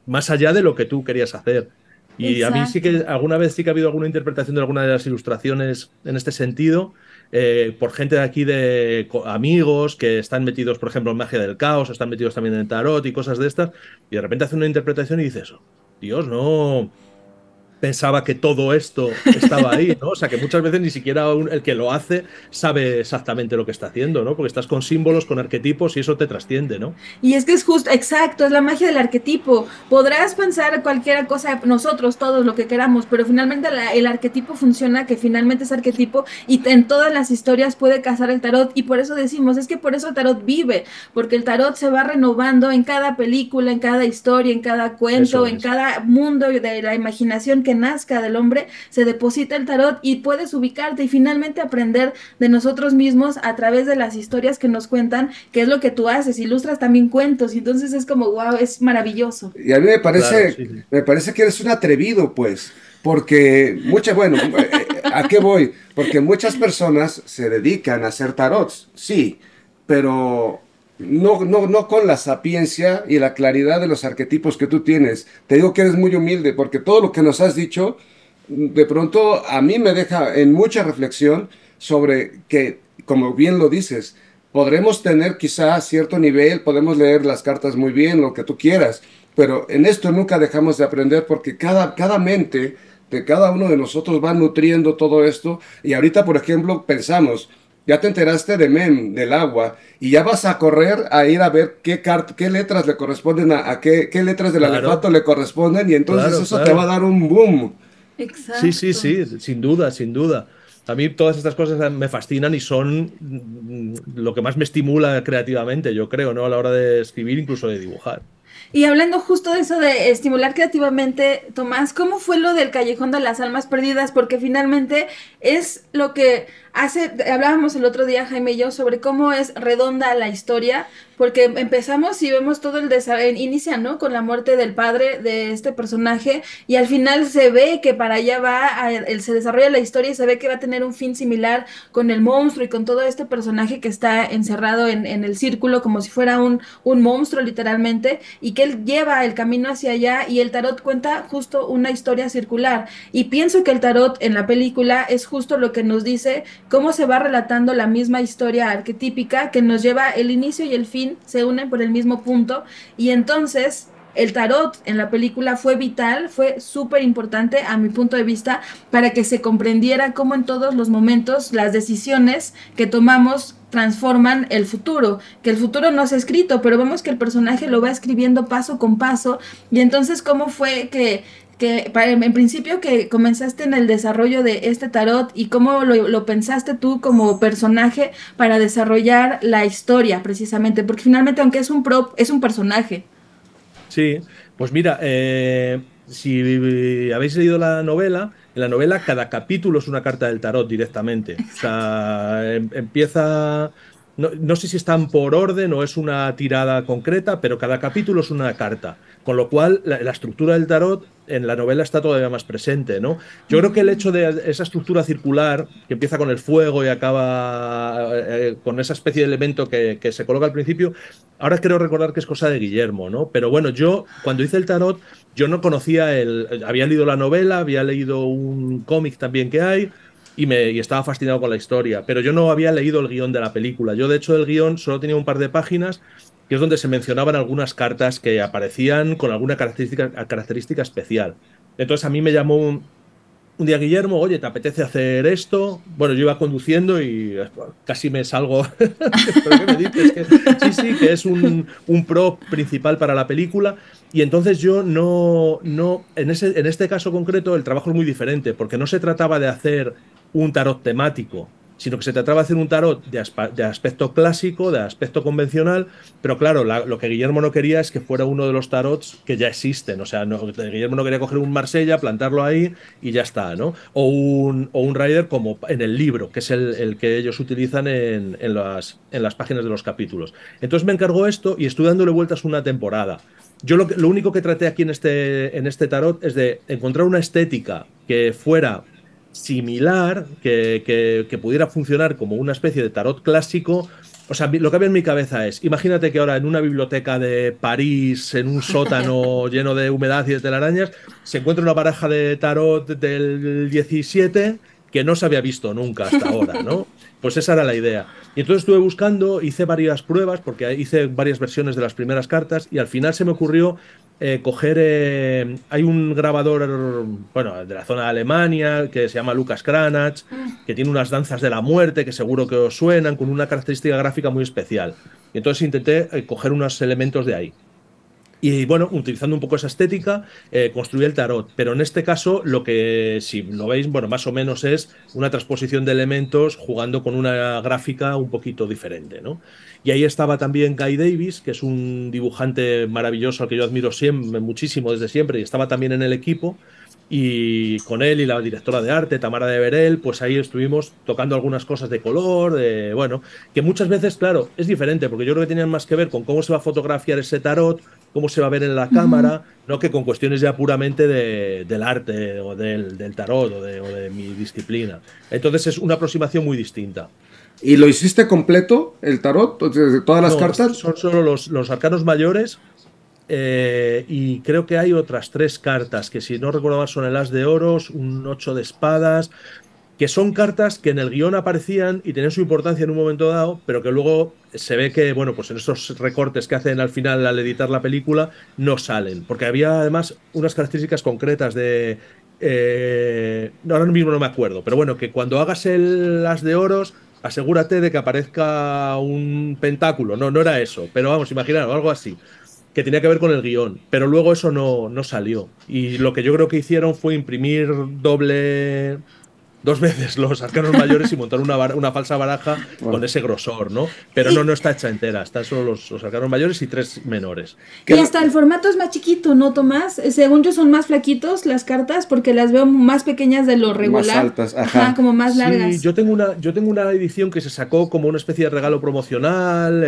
Más allá de lo que tú querías hacer. Y a mí sí Exacto. que alguna vez sí que ha habido alguna interpretación de alguna de las ilustraciones en este sentido, por gente de aquí de amigos que están metidos, por ejemplo, en magia del caos, están metidos también en tarot y cosas de estas, y de repente hacen una interpretación y dices, Dios, no pensaba que todo esto estaba ahí, ¿no? O sea, que muchas veces ni siquiera el que lo hace sabe exactamente lo que está haciendo, ¿no? Porque estás con símbolos, con arquetipos y eso te trasciende, ¿no? Y es que es justo, exacto, es la magia del arquetipo. Podrás pensar cualquier cosa, nosotros todos lo que queramos, pero finalmente el arquetipo funciona, que finalmente es arquetipo y en todas las historias puede casar el tarot y por eso decimos, es que por eso el tarot vive, porque el tarot se va renovando en cada película, en cada historia, en cada cuento, Eso en es. cada mundo de la imaginación que nazca del hombre, se deposita el tarot y puedes ubicarte y finalmente aprender de nosotros mismos a través de las historias que nos cuentan, que es lo que tú haces, ilustras también cuentos, y entonces es como, wow, es maravilloso. Y a mí Claro, sí, sí. me parece que eres un atrevido, pues, porque muchas, bueno, ¿a qué voy? Porque muchas personas se dedican a hacer tarots, sí, pero no con la sapiencia y la claridad de los arquetipos que tú tienes. Te digo que eres muy humilde, porque todo lo que nos has dicho, de pronto a mí me deja en mucha reflexión sobre que, como bien lo dices, podremos tener quizá cierto nivel, podemos leer las cartas muy bien, lo que tú quieras, pero en esto nunca dejamos de aprender porque cada mente de cada uno de nosotros va nutriendo todo esto y ahorita, por ejemplo, pensamos, ya te enteraste de Mem, del agua, y ya vas a correr a ir a ver qué letras le corresponden qué letras del Claro, alefato le corresponden y entonces claro, eso te va a claro. dar un boom. Sí, sí, Exacto. sí, sin duda, sin duda. A mí todas estas cosas me fascinan y son lo que más me estimula creativamente, yo creo, ¿no? A la hora de escribir, incluso de dibujar. Y hablando justo de eso de estimular creativamente, Tomás, ¿cómo fue lo del Callejón de las Almas Perdidas? Porque finalmente es lo que hace, hablábamos el otro día, Jaime y yo, sobre cómo es redonda la historia, porque empezamos y vemos todo el desarrollo, inicia, ¿no? Con la muerte del padre de este personaje y al final se ve que para allá va, se desarrolla la historia y se ve que va a tener un fin similar con el monstruo y con todo este personaje que está encerrado en el círculo como si fuera un monstruo literalmente y que él lleva el camino hacia allá y el tarot cuenta justo una historia circular. Y pienso que el tarot en la película es justo lo que nos dice cómo se va relatando la misma historia arquetípica que nos lleva el inicio y el fin se unen por el mismo punto y entonces el tarot en la película fue vital, fue súper importante a mi punto de vista para que se comprendiera cómo en todos los momentos las decisiones que tomamos transforman el futuro, que el futuro no se ha escrito, pero vemos que el personaje lo va escribiendo paso con paso y entonces cómo fue en principio que comenzaste en el desarrollo de este tarot y cómo lo pensaste tú como personaje para desarrollar la historia precisamente, porque finalmente aunque es un prop, es un personaje. Sí, pues mira, si habéis leído la novela, en la novela cada capítulo es una carta del tarot directamente. O sea, empieza, no sé si están por orden o es una tirada concreta, pero cada capítulo es una carta. Con lo cual, la estructura del tarot en la novela está todavía más presente, ¿no? Yo creo que el hecho de esa estructura circular, que empieza con el fuego y acaba con esa especie de elemento que se coloca al principio, ahora creo recordar que es cosa de Guillermo, ¿no? Pero bueno, yo cuando hice el tarot, yo no conocía había leído la novela, había leído un cómic también que hay y estaba fascinado con la historia, pero yo no había leído el guión de la película. Yo de hecho el guión solo tenía un par de páginas que es donde se mencionaban algunas cartas que aparecían con alguna característica especial. Entonces a mí me llamó un día Guillermo, oye, ¿te apetece hacer esto? Bueno, yo iba conduciendo y casi me salgo. ¿Pero qué me dices? Sí, sí, que es un prop principal para la película. Y entonces yo en este caso concreto el trabajo es muy diferente, porque no se trataba de hacer un tarot temático, sino que se trataba de hacer un tarot de aspecto clásico, de aspecto convencional, pero claro, lo que Guillermo no quería es que fuera uno de los tarots que ya existen, o sea, Guillermo no quería coger un Marsella, plantarlo ahí y ya está, ¿no? O un Rider como en el libro, que es el que ellos utilizan en las páginas de los capítulos. Entonces me encargó esto y estuve dándole vueltas una temporada. Yo lo único que traté aquí en este tarot es de encontrar una estética que fuera similar, que pudiera funcionar como una especie de tarot clásico. O sea, lo que había en mi cabeza es, imagínate que ahora en una biblioteca de París, en un sótano lleno de humedad y de telarañas, se encuentra una baraja de tarot del 17 que no se había visto nunca hasta ahora, ¿no? Pues esa era la idea. Y entonces estuve buscando, hice varias pruebas, porque hice varias versiones de las primeras cartas, y al final se me ocurrió coger... hay un grabador, bueno, de la zona de Alemania, que se llama Lucas Cranach, que tiene unas danzas de la muerte, que seguro que os suenan, con una característica gráfica muy especial. Y entonces intenté coger unos elementos de ahí. Y bueno, utilizando un poco esa estética, construí el tarot. Pero en este caso, lo que, si lo veis, bueno, más o menos es una transposición de elementos jugando con una gráfica un poquito diferente, ¿no? Y ahí estaba también Guy Davis, que es un dibujante maravilloso al que yo admiro siempre, muchísimo desde siempre, y estaba también en el equipo. Y con él y la directora de arte, Tamara de Berel, pues ahí estuvimos tocando algunas cosas de color, bueno, que muchas veces, claro, es diferente, porque yo creo que tenían más que ver con cómo se va a fotografiar ese tarot, cómo se va a ver en la cámara, no que con cuestiones ya puramente del arte o del tarot o de mi disciplina. Entonces es una aproximación muy distinta. ¿Y lo hiciste completo, el tarot, de todas las cartas? Son solo los arcanos mayores. Y creo que hay otras 3 cartas, que si no recuerdo mal son el as de oros, un 8 de espadas, que son cartas que en el guión aparecían y tenían su importancia en un momento dado, pero que luego se ve que, bueno, pues en esos recortes que hacen al final al editar la película, no salen, porque había además unas características concretas de... ahora mismo no me acuerdo, pero bueno, que cuando hagas el as de oros, asegúrate de que aparezca un pentáculo. No era eso, pero vamos, imaginaros, algo así que tenía que ver con el guión, pero luego eso no salió. Y lo que yo creo que hicieron fue imprimir 2 veces los arcanos mayores y montar una falsa baraja con ese grosor, ¿no? Pero no está hecha entera, están solo los arcanos mayores y 3 menores. Y hasta el formato es más chiquito, ¿no, Tomás? Según yo son más flaquitos las cartas porque las veo más pequeñas de lo regular. Más altas, ajá. Como más largas. Sí, yo tengo una edición que se sacó como una especie de regalo promocional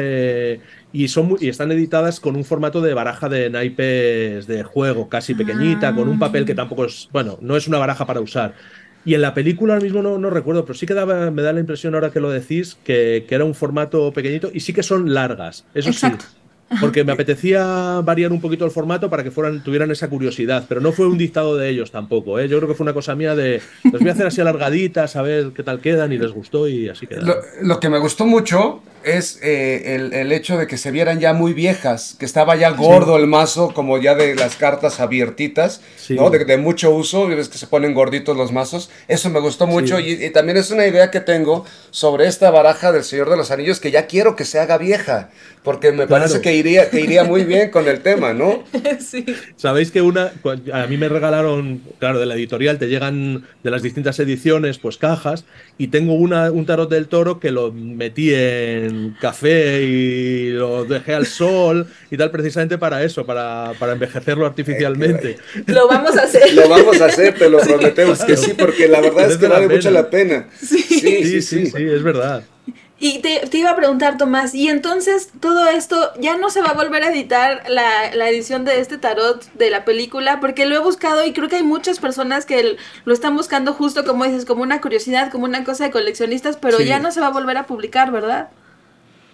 y están editadas con un formato de baraja de naipes de juego, casi pequeñita, con un papel que tampoco es, bueno, no es una baraja para usar. Y en la película ahora mismo no recuerdo, pero sí que me da la impresión ahora que lo decís que era un formato pequeñito y sí que son largas, eso Exacto. sí. Porque me apetecía variar un poquito el formato para que tuvieran esa curiosidad, pero no fue un dictado de ellos tampoco, ¿eh? Yo creo que fue una cosa mía de los voy a hacer así alargaditas, a ver qué tal quedan, y les gustó y así quedaron. Lo que me gustó mucho es el hecho de que se vieran ya muy viejas, que estaba ya gordo el mazo, como ya de las cartas abiertitas, Sí. ¿no? De mucho uso, ves que se ponen gorditos los mazos. Eso me gustó mucho y también es una idea que tengo sobre esta baraja del Señor de los Anillos, que ya quiero que se haga vieja, porque me parece que iría muy bien con el tema, ¿no? Sí. Sabéis que a mí me regalaron, claro, de la editorial te llegan de las distintas ediciones, pues cajas, y tengo un tarot del toro que lo metí en café y lo dejé al sol y tal, precisamente para eso, para envejecerlo artificialmente. Lo vamos a hacer. Lo vamos a hacer, te lo prometemos que Claro. sí, porque la verdad es que vale mucho la pena. Sí, es verdad. Y te iba a preguntar, Tomás, y entonces todo esto ya no se va a volver a editar la edición de este tarot de la película, porque lo he buscado y creo que hay muchas personas que lo están buscando justo como dices, como una curiosidad, como una cosa de coleccionistas, pero ya no se va a volver a publicar, ¿verdad?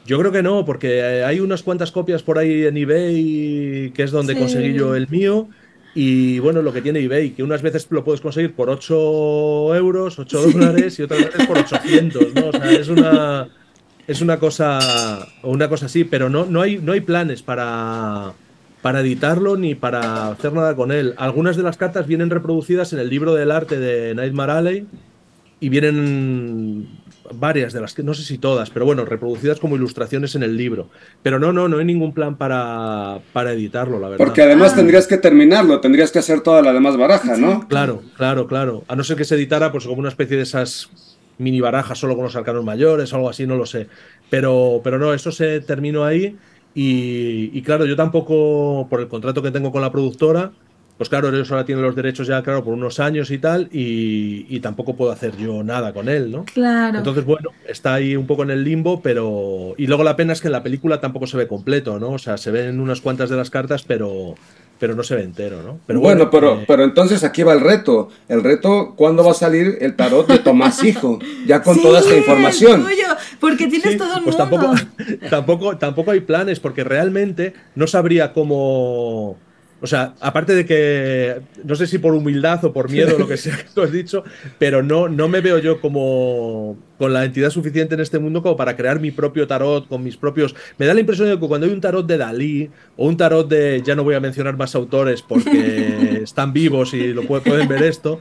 Yo creo que no, porque hay unas cuantas copias por ahí en eBay, que es donde conseguí yo el mío. Y bueno, lo que tiene eBay, que unas veces lo puedes conseguir por 8 euros, 8 dólares, y otras veces por 800, ¿no? O sea, es una cosa así, pero no hay planes para editarlo ni para hacer nada con él. Algunas de las cartas vienen reproducidas en el libro del arte de Nightmare Alley y vienen varias de las que, no sé si todas, pero bueno, reproducidas como ilustraciones en el libro. Pero no hay ningún plan para editarlo, la verdad. Porque además tendrías que terminarlo, tendrías que hacer toda la demás baraja, ¿no? Claro. A no ser que se editara pues como una especie de esas mini baraja solo con los arcanos mayores o algo así, no lo sé. Pero no, eso se terminó ahí y claro, yo tampoco, por el contrato que tengo con la productora, pues claro, ellos ahora tienen los derechos ya, claro, por unos años y tal, y tampoco puedo hacer yo nada con él, ¿no? Claro. Entonces, bueno, está ahí un poco en el limbo, pero... Y luego la pena es que en la película tampoco se ve completo, ¿no? O sea, se ven unas cuantas de las cartas, pero no se ve entero, ¿no? Pero Bueno, bueno, pero entonces aquí va el reto. El reto, ¿cuándo va a salir el tarot de Tomás Hijo? Ya con Sí, toda esta el información. tuyo, porque tienes sí, todo el pues mundo. tampoco hay planes, porque realmente no sabría cómo. O sea, aparte de que no sé si por humildad o por miedo, lo que sea que tú has dicho, pero no me veo yo como con la entidad suficiente en este mundo como para crear mi propio tarot con mis propios. Me da la impresión de que cuando hay un tarot de Dalí o un tarot de, ya no voy a mencionar más autores porque están vivos y pueden ver esto,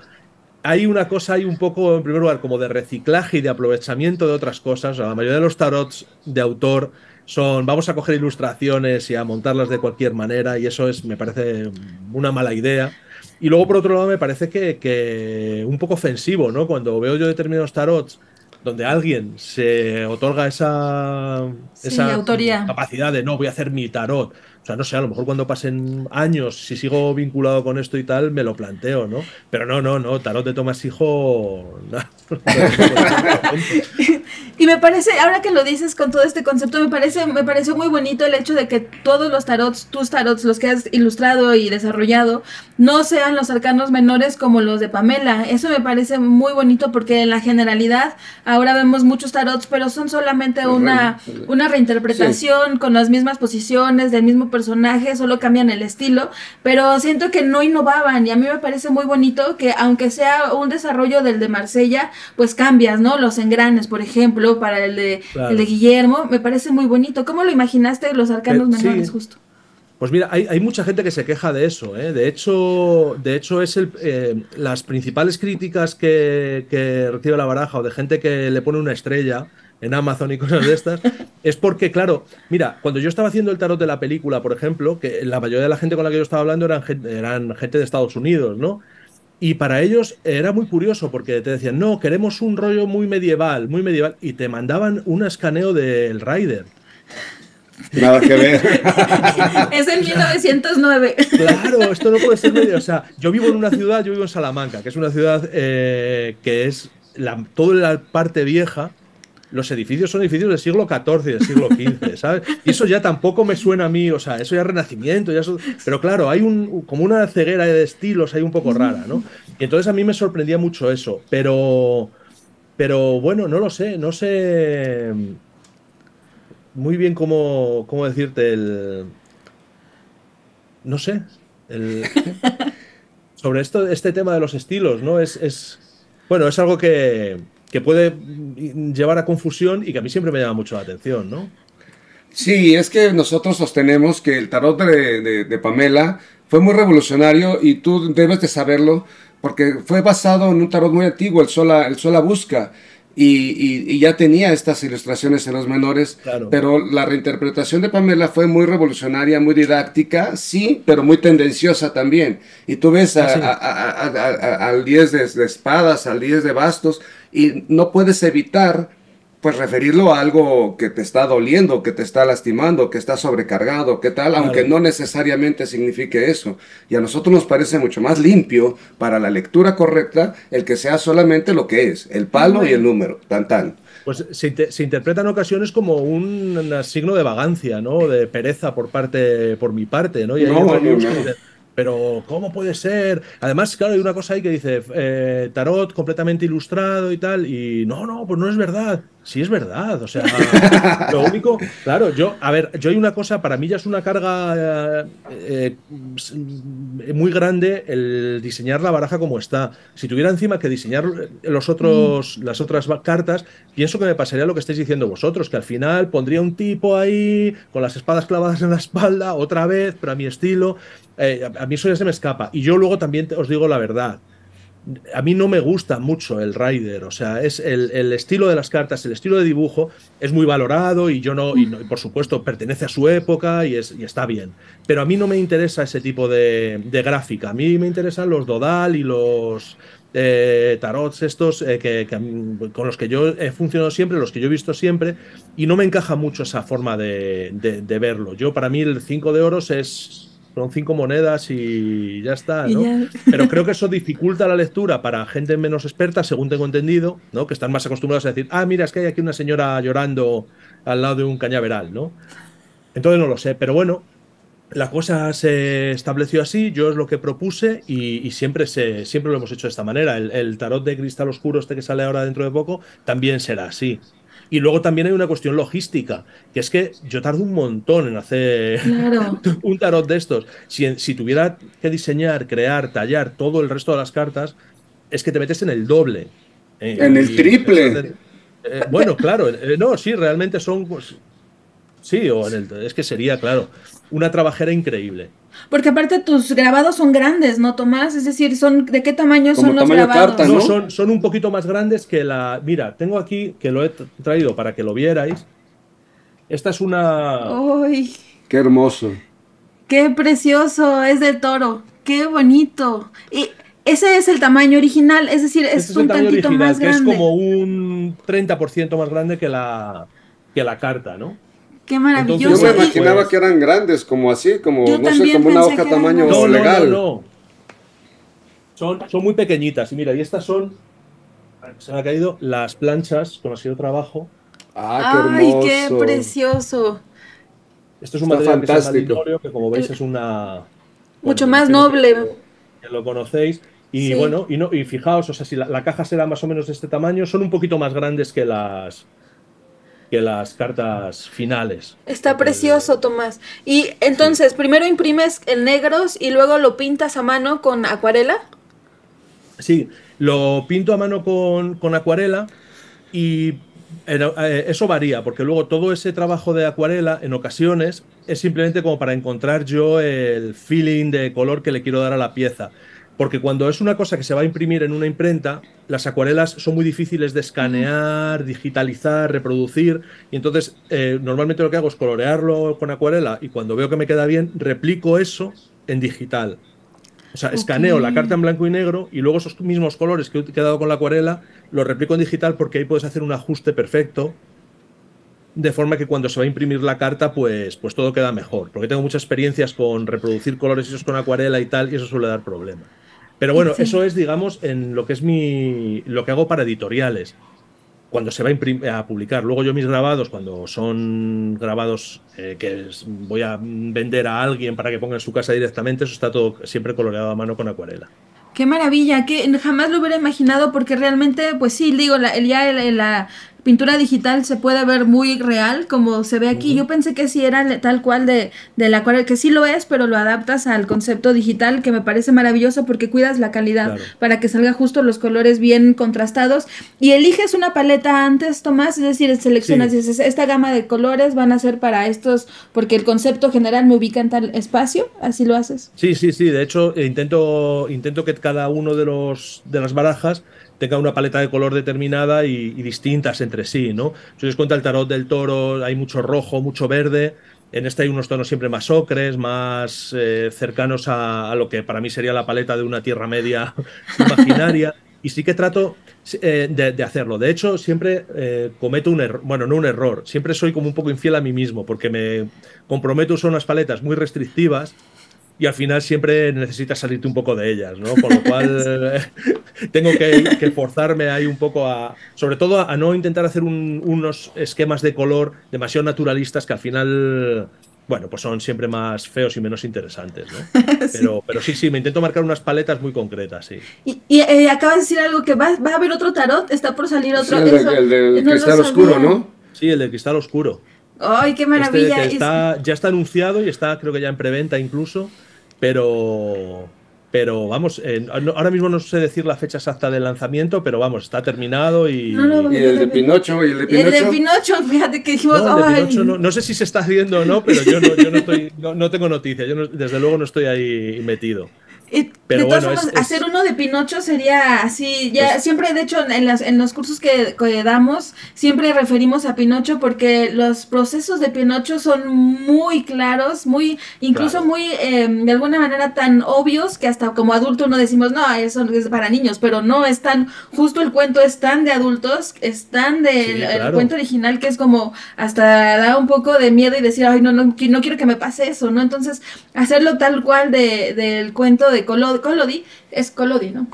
hay una cosa, hay un poco, en primer lugar, como de reciclaje y de aprovechamiento de otras cosas. O sea, la mayoría de los tarots de autor son, vamos a coger ilustraciones y a montarlas de cualquier manera, y eso me parece una mala idea. Y luego, por otro lado, me parece que un poco ofensivo, ¿no? Cuando veo yo determinados tarots donde alguien se otorga Sí, esa autoría. capacidad de no, voy a hacer mi tarot. O sea, no sé, a lo mejor cuando pasen años, si sigo vinculado con esto y tal, me lo planteo, ¿no? Pero no, tarot de Tomás Hijo, no, no puede ser de momento. Y me parece, ahora que lo dices con todo este concepto, me pareció muy bonito el hecho de que todos los tarots, tus tarots, los que has ilustrado y desarrollado, no sean los arcanos menores como los de Pamela. Eso me parece muy bonito porque en la generalidad ahora vemos muchos tarots, pero son solamente una Sí. reinterpretación con las mismas posiciones del mismo personaje, solo cambian el estilo, pero siento que no innovaban y a mí me parece muy bonito que aunque sea un desarrollo del de Marsella, pues cambias, ¿no? Los engranes, por ejemplo, para el de Claro. Guillermo, me parece muy bonito. ¿Cómo lo imaginaste los arcanos menores Sí, justo? pues mira, hay mucha gente que se queja de eso, ¿eh? De hecho es las principales críticas que recibe la baraja o de gente que le pone una estrella en Amazon y cosas de estas, es porque, claro, mira, cuando yo estaba haciendo el tarot de la película, por ejemplo, que la mayoría de la gente con la que yo estaba hablando eran gente de Estados Unidos, ¿no? Y para ellos era muy curioso porque te decían, no, queremos un rollo muy medieval, y te mandaban un escaneo del Rider. Nada que ver. Es en O sea, 1909. claro, esto no puede ser medio. O sea, yo vivo en una ciudad, yo vivo en Salamanca, que es una ciudad que es toda la parte vieja. Los edificios son edificios del siglo XIV y del siglo XV, ¿sabes? Y eso ya tampoco me suena a mí, o sea, eso ya es Renacimiento, pero claro, hay como una ceguera de estilos ahí un poco rara, ¿no? Y entonces a mí me sorprendía mucho eso, pero bueno, no sé muy bien cómo decirte no sé, el, sobre este tema de los estilos, ¿no? Bueno, es algo que puede llevar a confusión y que a mí siempre me llama mucho la atención, ¿no? Sí, es que nosotros sostenemos que el tarot de Pamela fue muy revolucionario y tú debes de saberlo porque fue basado en un tarot muy antiguo, el Sol la busca, y ya tenía estas ilustraciones en los menores, Claro. pero la reinterpretación de Pamela fue muy revolucionaria, muy didáctica, sí, pero muy tendenciosa también. Y tú ves Ah, sí. al 10 de espadas, al 10 de bastos, y no puedes evitar pues referirlo a algo que te está doliendo, que te está lastimando, que está sobrecargado, qué tal, aunque Claro. no necesariamente signifique eso. Y a nosotros nos parece mucho más limpio para la lectura correcta el que sea solamente lo que es, el palo y el Bueno. número, tan tan. Pues se interpreta en ocasiones como un signo de vagancia, ¿no? De pereza por mi parte, ¿no? Y hay No, no, reviews que no. dicen, pero ¿cómo puede ser? Además, claro, hay una cosa ahí que dice tarot completamente ilustrado y tal, y no, pues no es verdad. Sí es verdad, o sea, lo único, claro, a ver, yo hay una cosa, para mí ya es una carga muy grande el diseñar la baraja como está. Si tuviera encima que diseñar las otras cartas, pienso que me pasaría lo que estáis diciendo vosotros, que al final pondría un tipo ahí con las espadas clavadas en la espalda, otra vez, pero a mi estilo. A mí eso ya se me escapa. Y yo luego también os digo la verdad. a mí no me gusta mucho el Rider, o sea, es el estilo de las cartas, el estilo de dibujo es muy valorado y yo no, y por supuesto pertenece a su época y está bien, pero a mí no me interesa ese tipo de gráfica, a mí me interesan los Dodal y los tarots estos con los que yo he funcionado siempre, los que yo he visto siempre, y no me encaja mucho esa forma de verlo. Yo, para mí, el 5 de oros son 5 monedas y ya está, Y ¿no? ya. Pero creo que eso dificulta la lectura para gente menos experta, según tengo entendido, ¿no? Que están más acostumbrados a decir, ah, mira, es que hay aquí una señora llorando al lado de un cañaveral, ¿no? Entonces no lo sé, pero bueno, la cosa se estableció así, yo es lo que propuse y siempre lo hemos hecho de esta manera. El tarot de cristal oscuro este que sale ahora dentro de poco también será así. Y luego también hay una cuestión logística, que es que yo tardo un montón en hacer Claro. un tarot de estos. Si tuviera que diseñar, crear, tallar todo el resto de las cartas, es que te metes en el doble. En el triple. Bueno, claro, no, sí, realmente son, pues, sí, es que sería, claro, una trabajera increíble. Porque aparte tus grabados son grandes, ¿no, Tomás? Es decir, ¿de qué tamaño Como son los tamaño carta, grabados? ¿no? No, son un poquito más grandes que la. Mira, tengo aquí, que lo he traído para que lo vierais. Esta es una. ¡Uy! Qué hermoso. ¡Qué precioso! Es del toro. ¡Qué bonito! Y ese es el tamaño original, es decir, Este es es el un tamaño tantito original, más que es grande. como un 30% más grande que la carta, ¿no? ¡Qué Yo maravilloso! me Entonces, bueno, imaginaba pues. que eran grandes, como así, como, Yo no sé, también como una pensé hoja que eran tamaño así. No, no, no, legal. no. Son muy pequeñitas. Y mira, y estas son. Se me han caído las planchas con las que yo trabajo. Ah, qué ¡Ay, qué hermoso. precioso! Esto es un Está material que se llama fantástico. linorio, que como veis El- es una. Bueno, mucho me más imagino que noble. lo conocéis. Y Sí. bueno, y fijaos, o sea, si la caja será más o menos de este tamaño, son un poquito más grandes que las cartas finales. Está precioso, Tomás. Y Sí. entonces, primero imprimes en negros y luego lo pintas a mano con acuarela. Sí, lo pinto a mano con acuarela y eso varía, porque luego todo ese trabajo de acuarela en ocasiones es simplemente como para encontrar yo el feeling de color que le quiero dar a la pieza. Porque cuando es una cosa que se va a imprimir en una imprenta, las acuarelas son muy difíciles de escanear, digitalizar, reproducir. Y entonces, normalmente lo que hago es colorearlo con acuarela y cuando veo que me queda bien, replico eso en digital. O sea, Ok. escaneo la carta en blanco y negro y luego esos mismos colores que he quedado con la acuarela los replico en digital porque ahí puedes hacer un ajuste perfecto de forma que cuando se va a imprimir la carta pues todo queda mejor. Porque tengo muchas experiencias con reproducir colores esos con acuarela y tal y eso suele dar problemas. Pero bueno, eso Excelente. es, digamos, en lo que es lo que hago para editoriales cuando se va a publicar. Luego yo mis grabados, cuando son grabados voy a vender a alguien para que ponga en su casa directamente, eso está todo siempre coloreado a mano con acuarela. Qué maravilla, que jamás lo hubiera imaginado porque realmente, pues sí, digo, la pintura digital se puede ver muy real como se ve aquí. Ujú. Yo pensé que sí era tal cual de la acuarela, que sí lo es, pero lo adaptas al concepto digital que me parece maravilloso porque cuidas la calidad Claro. para que salga justo los colores bien contrastados. Y eliges una paleta antes, Tomás, es decir, seleccionas, Sí, dices, esta gama de colores van a ser para estos, porque el concepto general me ubica en tal espacio, así lo haces. sí, sí, sí. De hecho, intento que cada uno de las barajas tenga una paleta de color determinada y distintas entre sí, ¿no? Si os cuenta el tarot del toro, hay mucho rojo, mucho verde. En este hay unos tonos siempre más ocres, más cercanos a lo que para mí sería la paleta de una Tierra Media imaginaria. Y sí que trato de hacerlo. De hecho, siempre cometo un error, bueno, no un error, siempre soy como un poco infiel a mí mismo, porque me comprometo a usar unas paletas muy restrictivas y al final siempre necesitas salirte un poco de ellas, ¿no? Con lo cual tengo que forzarme ahí un poco sobre todo a no intentar hacer unos esquemas de color demasiado naturalistas que al final, bueno, pues son siempre más feos y menos interesantes, ¿no? Sí. Pero sí, sí, me intento marcar unas paletas muy concretas, sí. Y acabas de decir algo que va a haber otro tarot, está por salir Sí, otro. el, Eso el del no lo cristal oscuro, sabía. ¿no? Sí, el de cristal oscuro. ¡Ay, qué Este maravilla! que ya está anunciado y está creo que ya en preventa incluso, pero vamos, ahora mismo no sé decir la fecha exacta del lanzamiento, pero vamos, está terminado No lo Y voy a el de ver. Pinocho, y el de Y el de Pinocho. Pinocho, fíjate que dijimos, No, el de Pinocho ¡ay! no sé si se está haciendo o no, pero yo no estoy, no tengo noticias, desde luego no estoy ahí metido. De Pero todas bueno, formas, hacer uno de Pinocho sería así, ya pues, siempre, de hecho, en los cursos que damos, siempre referimos a Pinocho porque los procesos de Pinocho son muy claros, incluso claro. muy, de alguna manera tan obvios que hasta como adulto no decimos, no, eso es para niños, pero no es tan, justo el cuento es tan de adultos, es tan del Sí, el cuento claro. original que es como hasta da un poco de miedo y decir, ay, no quiero que me pase eso, ¿no? Entonces, hacerlo tal cual del cuento de Collodi, es Collodi, ¿no?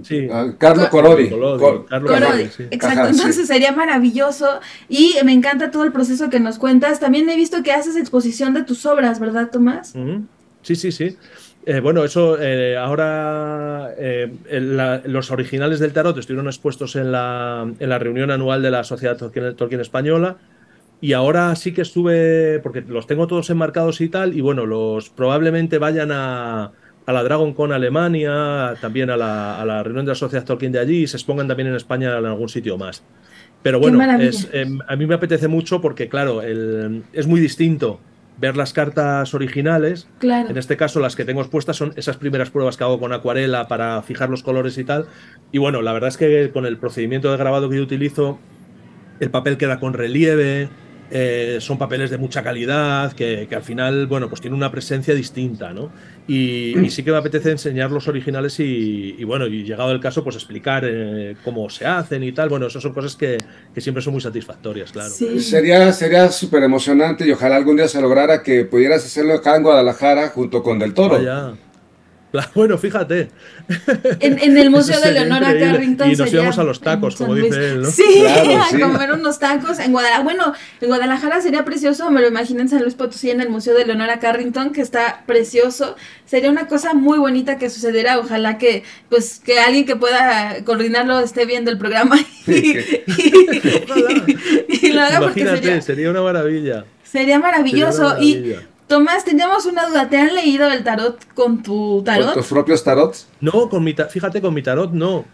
Sí, Carlo Corodi. Carlo Ajá, Collodi, Corodi, sí. exacto, ajá, sí. entonces sería maravilloso y me encanta todo el proceso que nos cuentas. También he visto que haces exposición de tus obras, ¿verdad, Tomás? Ujú. Sí, sí, sí. Bueno, eso ahora los originales del tarot estuvieron expuestos en la reunión anual de la Sociedad Tolkien Española y ahora sí que estuve, porque los tengo todos enmarcados y tal, y bueno, los probablemente vayan a la Dragon Con Alemania, también a la reunión de la Sociedad Tolkien de allí y se expongan también en España en algún sitio más. Pero Qué bueno, maravilla. a mí me apetece mucho porque, claro, es muy distinto ver las cartas originales. Claro. En este caso, las que tengo expuestas son esas primeras pruebas que hago con acuarela para fijar los colores y tal. Y bueno, la verdad es que con el procedimiento de grabado que yo utilizo, el papel queda con relieve, son papeles de mucha calidad, que al final, bueno, pues tiene una presencia distinta, ¿no? Y sí que me apetece enseñar los originales y bueno, y llegado el caso, pues explicar cómo se hacen y tal. Bueno, esas son cosas que siempre son muy satisfactorias, claro. Sí. Sería súper emocionante y ojalá algún día se lograra que pudieras hacerlo acá en Guadalajara junto con Del Toro. Vaya. Bueno, fíjate. En el Eso Museo de sería Leonora increíble. Carrington Y nos íbamos a sería los en tacos, como San Luis. dice él, ¿no? Sí, Claro, a sí. comer unos tacos en Guadalajara. Bueno, en Guadalajara sería precioso, me lo imagino en San Luis Potosí, en el Museo de Leonora Carrington, que está precioso. Sería una cosa muy bonita que sucediera. Ojalá que, pues, que alguien que pueda coordinarlo esté viendo el programa Ojalá. y lo haga porque Imagínate, sería una maravilla. sería Sería una maravilloso. Y maravilla. Tomás, teníamos una duda. ¿Te han leído el tarot con tu Con tus tarot? propios tarots. No, fíjate, con mi tarot no.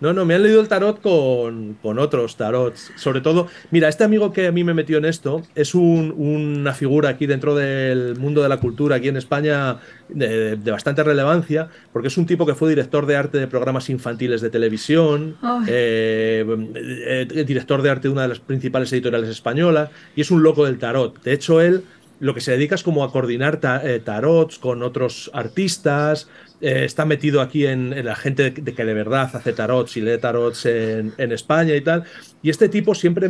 No, no, me han leído el tarot con otros tarots. Sobre todo, mira, este amigo que a mí me metió en esto es una figura aquí dentro del mundo de la cultura, aquí en España, de bastante relevancia, porque es un tipo que fue director de arte de programas infantiles de televisión, Ay, director de arte de una de las principales editoriales españolas, y es un loco del tarot. De hecho, él lo que se dedica es como a coordinar tarots con otros artistas. Está metido aquí en la gente de que de verdad hace tarots y lee tarots en España y tal. Y este tipo siempre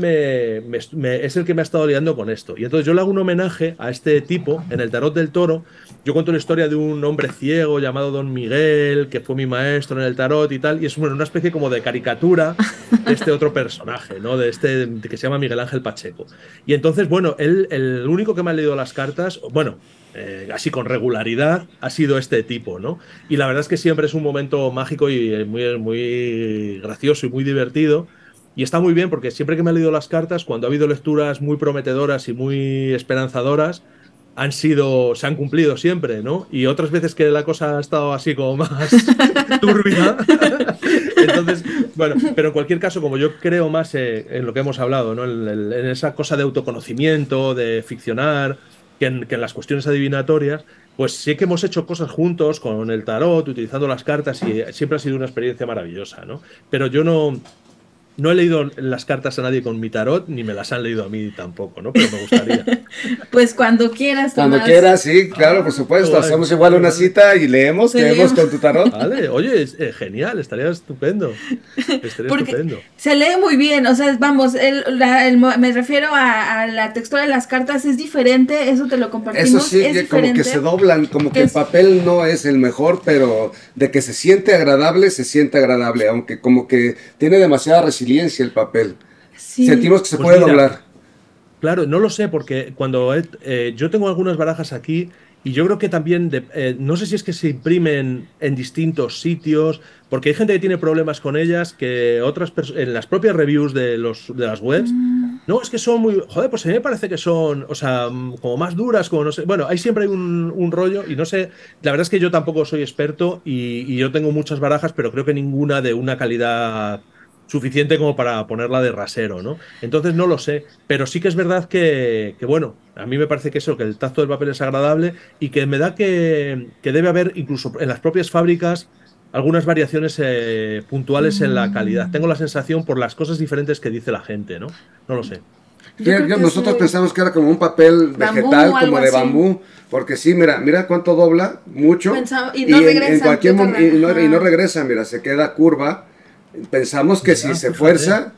es el que me ha estado liando con esto. Y entonces yo le hago un homenaje a este tipo en el tarot del toro. Yo cuento la historia de un hombre ciego llamado Don Miguel, que fue mi maestro en el tarot y tal. Y es bueno, una especie como de caricatura de este otro personaje, ¿no? De este que se llama Miguel Ángel Pacheco. Y entonces, bueno, él, el único que me ha leído las cartas, bueno, así con regularidad, ha sido este tipo, ¿no? Y la verdad es que siempre es un momento mágico y muy, muy gracioso y muy divertido. Y está muy bien porque siempre que me he leído las cartas, cuando ha habido lecturas muy prometedoras y muy esperanzadoras, se han cumplido siempre, ¿no? Y otras veces que la cosa ha estado así como más turbia. Entonces, bueno, pero en cualquier caso, como yo creo más en lo que hemos hablado, ¿no? En esa cosa de autoconocimiento, de ficcionar, que en las cuestiones adivinatorias, pues sí que hemos hecho cosas juntos con el tarot, utilizando las cartas, y siempre ha sido una experiencia maravillosa, ¿no? Pero yo no he leído las cartas a nadie con mi tarot, ni me las han leído a mí tampoco, ¿no? Pero me gustaría. pues cuando quieras, Cuando Tomás. quieras, sí, claro, por Qué supuesto. guay, Hacemos igual qué una guay. cita y leemos, Se leemos leemos. con tu tarot. Vale, oye, genial, estaría estupendo. Estaría Porque estupendo. se lee muy bien, o sea, vamos, me refiero a la textura de las cartas, es diferente, eso te lo Eso compartimos, sí, es como que diferente. se doblan, como que el Es, papel no es el mejor, pero de que se siente agradable, aunque como que tiene demasiada resiliencia el papel. sí, Sentimos que se Pues puede mira, doblar. claro, no lo sé, porque yo tengo algunas barajas aquí y yo creo que también, no sé si es que se imprimen en distintos sitios, porque hay gente que tiene problemas con ellas, que en las propias reviews de las webs, no, es que son muy, joder, pues a mí me parece que son, o sea, como más duras, como no sé, bueno, ahí siempre hay un rollo y no sé, la verdad es que yo tampoco soy experto y yo tengo muchas barajas, pero creo que ninguna de una calidad suficiente como para ponerla de rasero, ¿no? Entonces no lo sé, pero sí que es verdad bueno, a mí me parece que eso, que el tacto del papel es agradable y que me da que debe haber incluso en las propias fábricas algunas variaciones puntuales en la calidad. Tengo la sensación por las cosas diferentes que dice la gente, ¿no? No lo sé. Yo creo que es Nosotros muy pensamos que era como un papel bambú, vegetal, algo como de así. bambú, porque sí, mira cuánto dobla, mucho, Y no en regresan, qué cualquier otra. momento, y no Ajá. regresa, mira, se queda curva. Pensamos que si Ya, se fíjate. fuerza,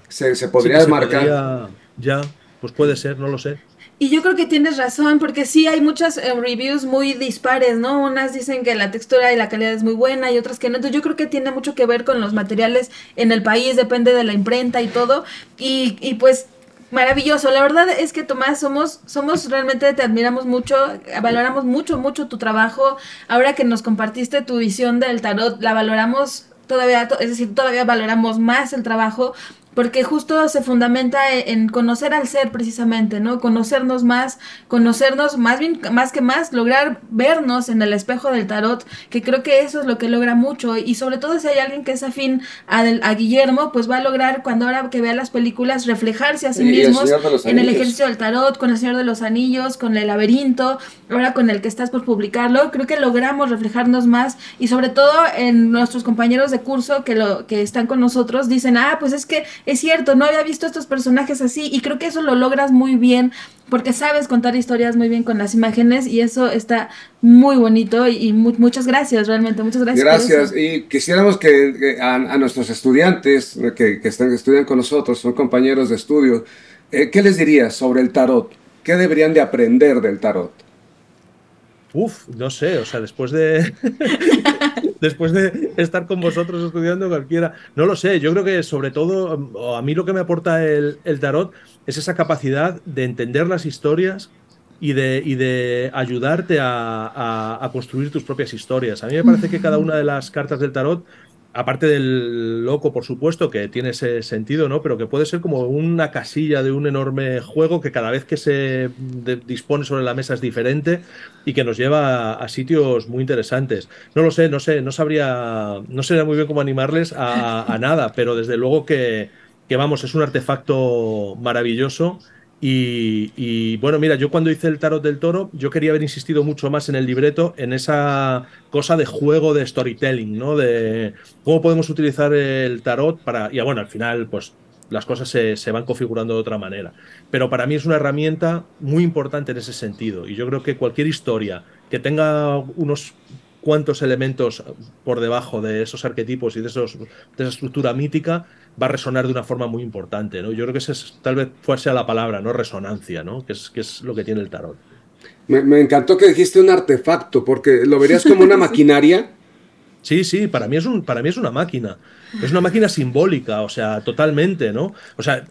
se Sí que podría se marcar. podría, ya, pues puede ser, no lo sé. Y yo creo que tienes razón, porque sí hay muchas reviews muy dispares, ¿no? Unas dicen que la textura y la calidad es muy buena y otras que no. Entonces yo creo que tiene mucho que ver con los materiales en el país, depende de la imprenta y todo. Y pues maravilloso. La verdad es que Tomás, somos realmente, te admiramos mucho, valoramos mucho, mucho tu trabajo. Ahora que nos compartiste tu visión del tarot, la valoramos todavía, es decir, todavía valoramos más el trabajo porque justo se fundamenta en conocer al ser precisamente, ¿no? Conocernos más bien, más que más, lograr vernos en el espejo del tarot, que creo que eso es lo que logra mucho y sobre todo si hay alguien que es afín a Guillermo, pues va a lograr cuando ahora que vea las películas reflejarse a sí Y el mismos Señor de los en el Anillos. ejercicio del tarot, con el Señor de los Anillos, con el laberinto, ahora con el que estás por publicarlo, creo que logramos reflejarnos más y sobre todo en nuestros compañeros de curso que están con nosotros dicen, pues es que es cierto, no había visto estos personajes así y creo que eso lo logras muy bien porque sabes contar historias muy bien con las imágenes y eso está muy bonito y muchas gracias, realmente, muchas gracias por Gracias. eso. Y quisiéramos que a nuestros estudiantes estudian con nosotros, son compañeros de estudio, ¿qué les dirías sobre el tarot? ¿Qué deberían de aprender del tarot? Uf, no sé, o sea, después de después de estar con vosotros estudiando cualquiera, no lo sé, yo creo que sobre todo o a mí lo que me aporta el tarot es esa capacidad de entender las historias y de ayudarte a construir tus propias historias. A mí me parece que cada una de las cartas del tarot, aparte del loco, por supuesto, que tiene ese sentido, ¿no? Pero que puede ser como una casilla de un enorme juego que cada vez que se dispone sobre la mesa es diferente y que nos lleva a sitios muy interesantes. No lo sé, no sé, no sabría muy bien cómo animarles a nada, pero desde luego que vamos, es un artefacto maravilloso. Bueno, mira, yo cuando hice el tarot del toro, yo quería haber insistido mucho más en el libreto, en esa cosa de juego de storytelling, ¿no? De cómo podemos utilizar el tarot para. Y bueno, al final, pues las cosas se van configurando de otra manera. Pero para mí es una herramienta muy importante en ese sentido. Y yo creo que cualquier historia que tenga unos cuantos elementos por debajo de esos arquetipos y de esa estructura mítica va a resonar de una forma muy importante, ¿no? Yo creo que esa es, tal vez fuese la palabra, ¿no? Resonancia, ¿no? Que es lo que tiene el tarot. Me encantó que dijiste un artefacto, porque lo verías como una Sí. maquinaria. Sí, sí, para mí es una máquina. Es una máquina simbólica, o sea, totalmente, ¿no? O sea,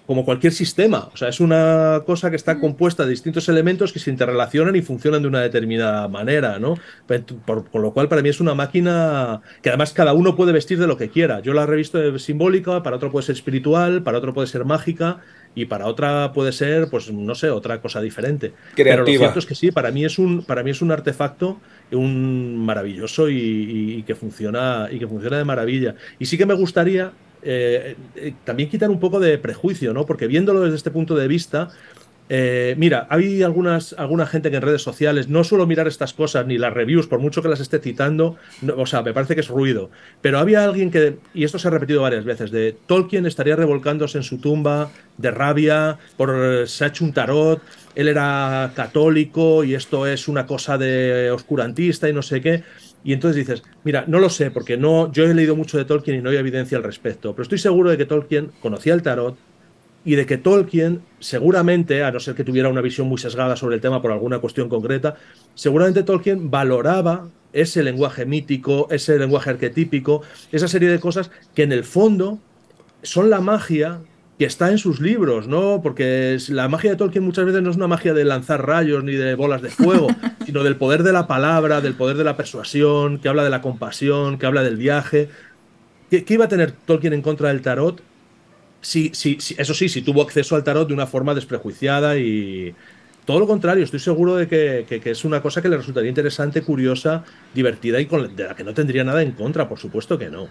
como cualquier sistema. O sea, es una cosa que está compuesta de distintos elementos que se interrelacionan y funcionan de una determinada manera, ¿no? Con lo cual, para mí es una máquina que además cada uno puede vestir de lo que quiera. Yo la he revisto de simbólica, para otro puede ser espiritual, para otro puede ser mágica y para otra puede ser, pues, no sé, otra cosa diferente. Pero lo cierto Creativa. es que sí, para mí es un artefacto un maravilloso y que funciona de maravilla. Y sí que me gustaría también quitar un poco de prejuicio, ¿no? Porque viéndolo desde este punto de vista, mira, hay alguna gente que en redes sociales no suelo mirar estas cosas ni las reviews, por mucho que las esté citando, o sea, me parece que es ruido. Pero había alguien que, y esto se ha repetido varias veces, de Tolkien estaría revolcándose en su tumba de rabia por se ha hecho un tarot, él era católico y esto es una cosa de oscurantista y no sé qué. Y entonces dices, mira, no lo sé, porque no, yo he leído mucho de Tolkien y no hay evidencia al respecto, pero estoy seguro de que Tolkien conocía el tarot y de que Tolkien, seguramente, a no ser que tuviera una visión muy sesgada sobre el tema por alguna cuestión concreta, seguramente Tolkien valoraba ese lenguaje mítico, ese lenguaje arquetípico, esa serie de cosas que en el fondo son la magia que está en sus libros, ¿no? Porque la magia de Tolkien muchas veces no es una magia de lanzar rayos ni de bolas de fuego, sino del poder de la palabra, del poder de la persuasión, que habla de la compasión, que habla del viaje. ¿Qué iba a tener Tolkien en contra del tarot? Sí, sí, sí, eso sí, sí tuvo acceso al tarot de una forma desprejuiciada Todo lo contrario, estoy seguro de que es una cosa que le resultaría interesante, curiosa, divertida y de la que no tendría nada en contra, por supuesto que no.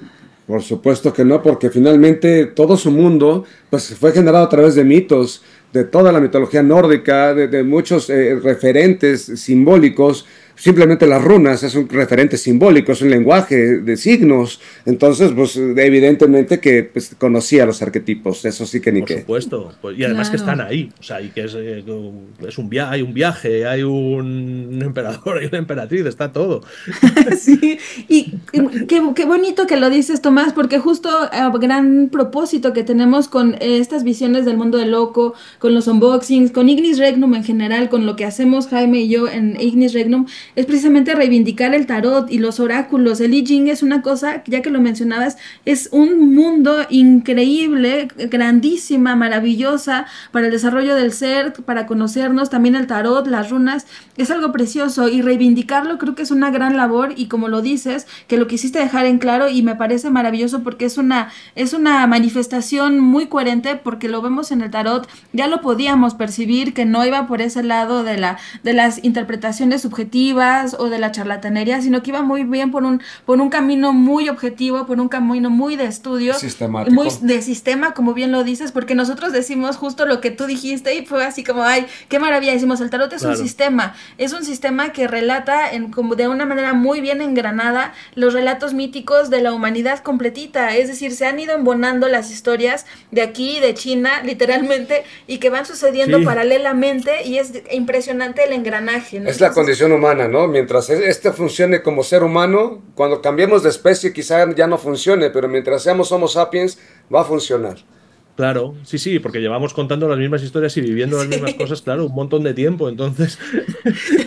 Por supuesto que no, porque finalmente todo su mundo pues, fue generado a través de mitos, de toda la mitología nórdica, de muchos referentes simbólicos. Simplemente las runas es un referente simbólico, es un lenguaje de signos. Entonces, pues evidentemente que pues, conocía los arquetipos, eso sí que ni Por qué. supuesto, pues, y además que están ahí, o sea, y que es hay un viaje, hay un emperador, hay una emperatriz, está todo. Sí, y qué bonito que lo dices, Tomás, porque justo gran propósito que tenemos con estas visiones del mundo del loco, con los unboxings, con Ignis Regnum en general, con lo que hacemos Jaime y yo en Ignis Regnum, es precisamente reivindicar el tarot y los oráculos. El I Ching es una cosa, ya que lo mencionabas, es un mundo increíble, grandísima, maravillosa para el desarrollo del ser, para conocernos, también el tarot, las runas, es algo precioso y reivindicarlo creo que es una gran labor y como lo dices, que lo quisiste dejar en claro y me parece maravilloso porque es una manifestación muy coherente porque lo vemos en el tarot, ya lo podíamos percibir que no iba por ese lado de las interpretaciones subjetivas o de la charlatanería, sino que iba muy bien por un camino muy objetivo, por un camino muy de estudio, Sistemático. muy de sistema, como bien lo dices, porque nosotros decimos justo lo que tú dijiste y fue así como, ay, qué maravilla, decimos, el tarot es Claro. es un sistema que relata como de una manera muy bien engranada los relatos míticos de la humanidad completita, es decir, se han ido embonando las historias de aquí, de China, literalmente, y que van sucediendo Sí. paralelamente y es impresionante el engranaje, ¿no? Es la condición humana, ¿no? Mientras este funcione como ser humano, cuando cambiemos de especie quizá ya no funcione, pero mientras seamos Homo sapiens va a funcionar. Claro, sí, porque llevamos contando las mismas historias y viviendo las mismas cosas, claro, un montón de tiempo. Entonces,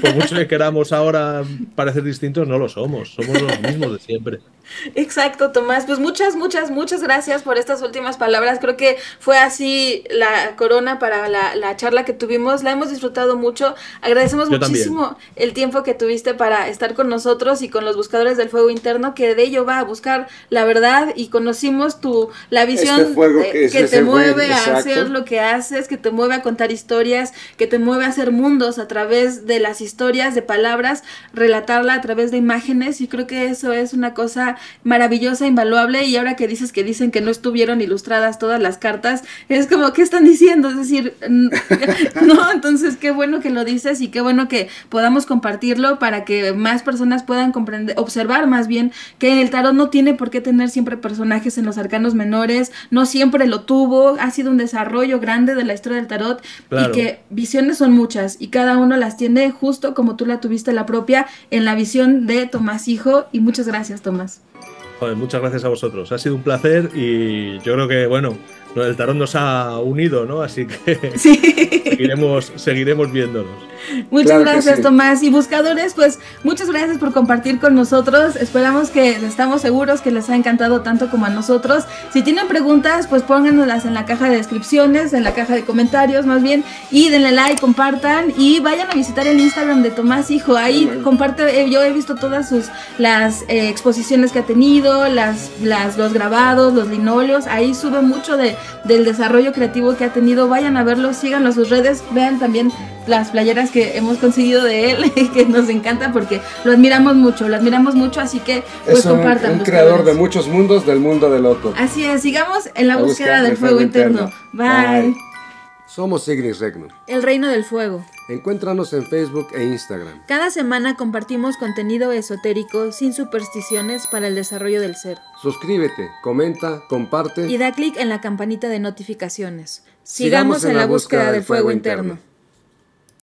por mucho que queramos ahora parecer distintos, no lo somos. Somos los mismos de siempre. Exacto, Tomás. Pues muchas gracias por estas últimas palabras. Creo que fue así la corona para la charla que tuvimos. La hemos disfrutado mucho. Agradecemos Yo muchísimo también. el tiempo que tuviste para estar con nosotros y con los buscadores del fuego interno, que de ello va a buscar la verdad y conocimos la visión Este fuego que te mueve a exacto. hacer lo que haces, que te mueve a contar historias, que te mueve a hacer mundos a través de las historias, de palabras, relatarla a través de imágenes y creo que eso es una cosa maravillosa, invaluable y ahora que dices que dicen que no estuvieron ilustradas todas las cartas, es como, ¿qué están diciendo? Es decir, no, entonces qué bueno que lo dices y qué bueno que podamos compartirlo para que más personas puedan comprender, observar más bien que el tarot no tiene por qué tener siempre personajes en los arcanos menores, no siempre lo tuvo, ha sido un desarrollo grande de la historia del tarot Claro. y que visiones son muchas y cada uno las tiene justo como tú la tuviste la propia en la visión de Tomás Hijo y muchas gracias, Tomás. Joder, muchas gracias a vosotros. Ha sido un placer y yo creo que, bueno, el tarot nos ha unido, ¿no? Así que sí. seguiremos viéndonos. Muchas Claro gracias, sí. Tomás. Y buscadores, pues muchas gracias por compartir con nosotros. Esperamos estamos seguros que les ha encantado tanto como a nosotros. Si tienen preguntas, pues pónganlas en la caja de descripciones, en la caja de comentarios más bien, y denle like, compartan y vayan a visitar el Instagram de Tomás Hijo. Ahí comparte, yo he visto todas las exposiciones que ha tenido, los grabados, los linóleos. Ahí sube mucho del desarrollo creativo que ha tenido. Vayan a verlo, síganlo en sus redes, vean también las playeras que hemos conseguido de él, que nos encanta porque lo admiramos mucho, así que pues compartan. Un creador de muchos mundos, del mundo del loco. Así es, sigamos en la búsqueda del fuego interno. Bye. Somos Ignis Regnum. El reino del fuego. Encuéntranos en Facebook e Instagram. Cada semana compartimos contenido esotérico sin supersticiones para el desarrollo del ser. Suscríbete, comenta, comparte y da clic en la campanita de notificaciones. Sigamos en la búsqueda del fuego interno.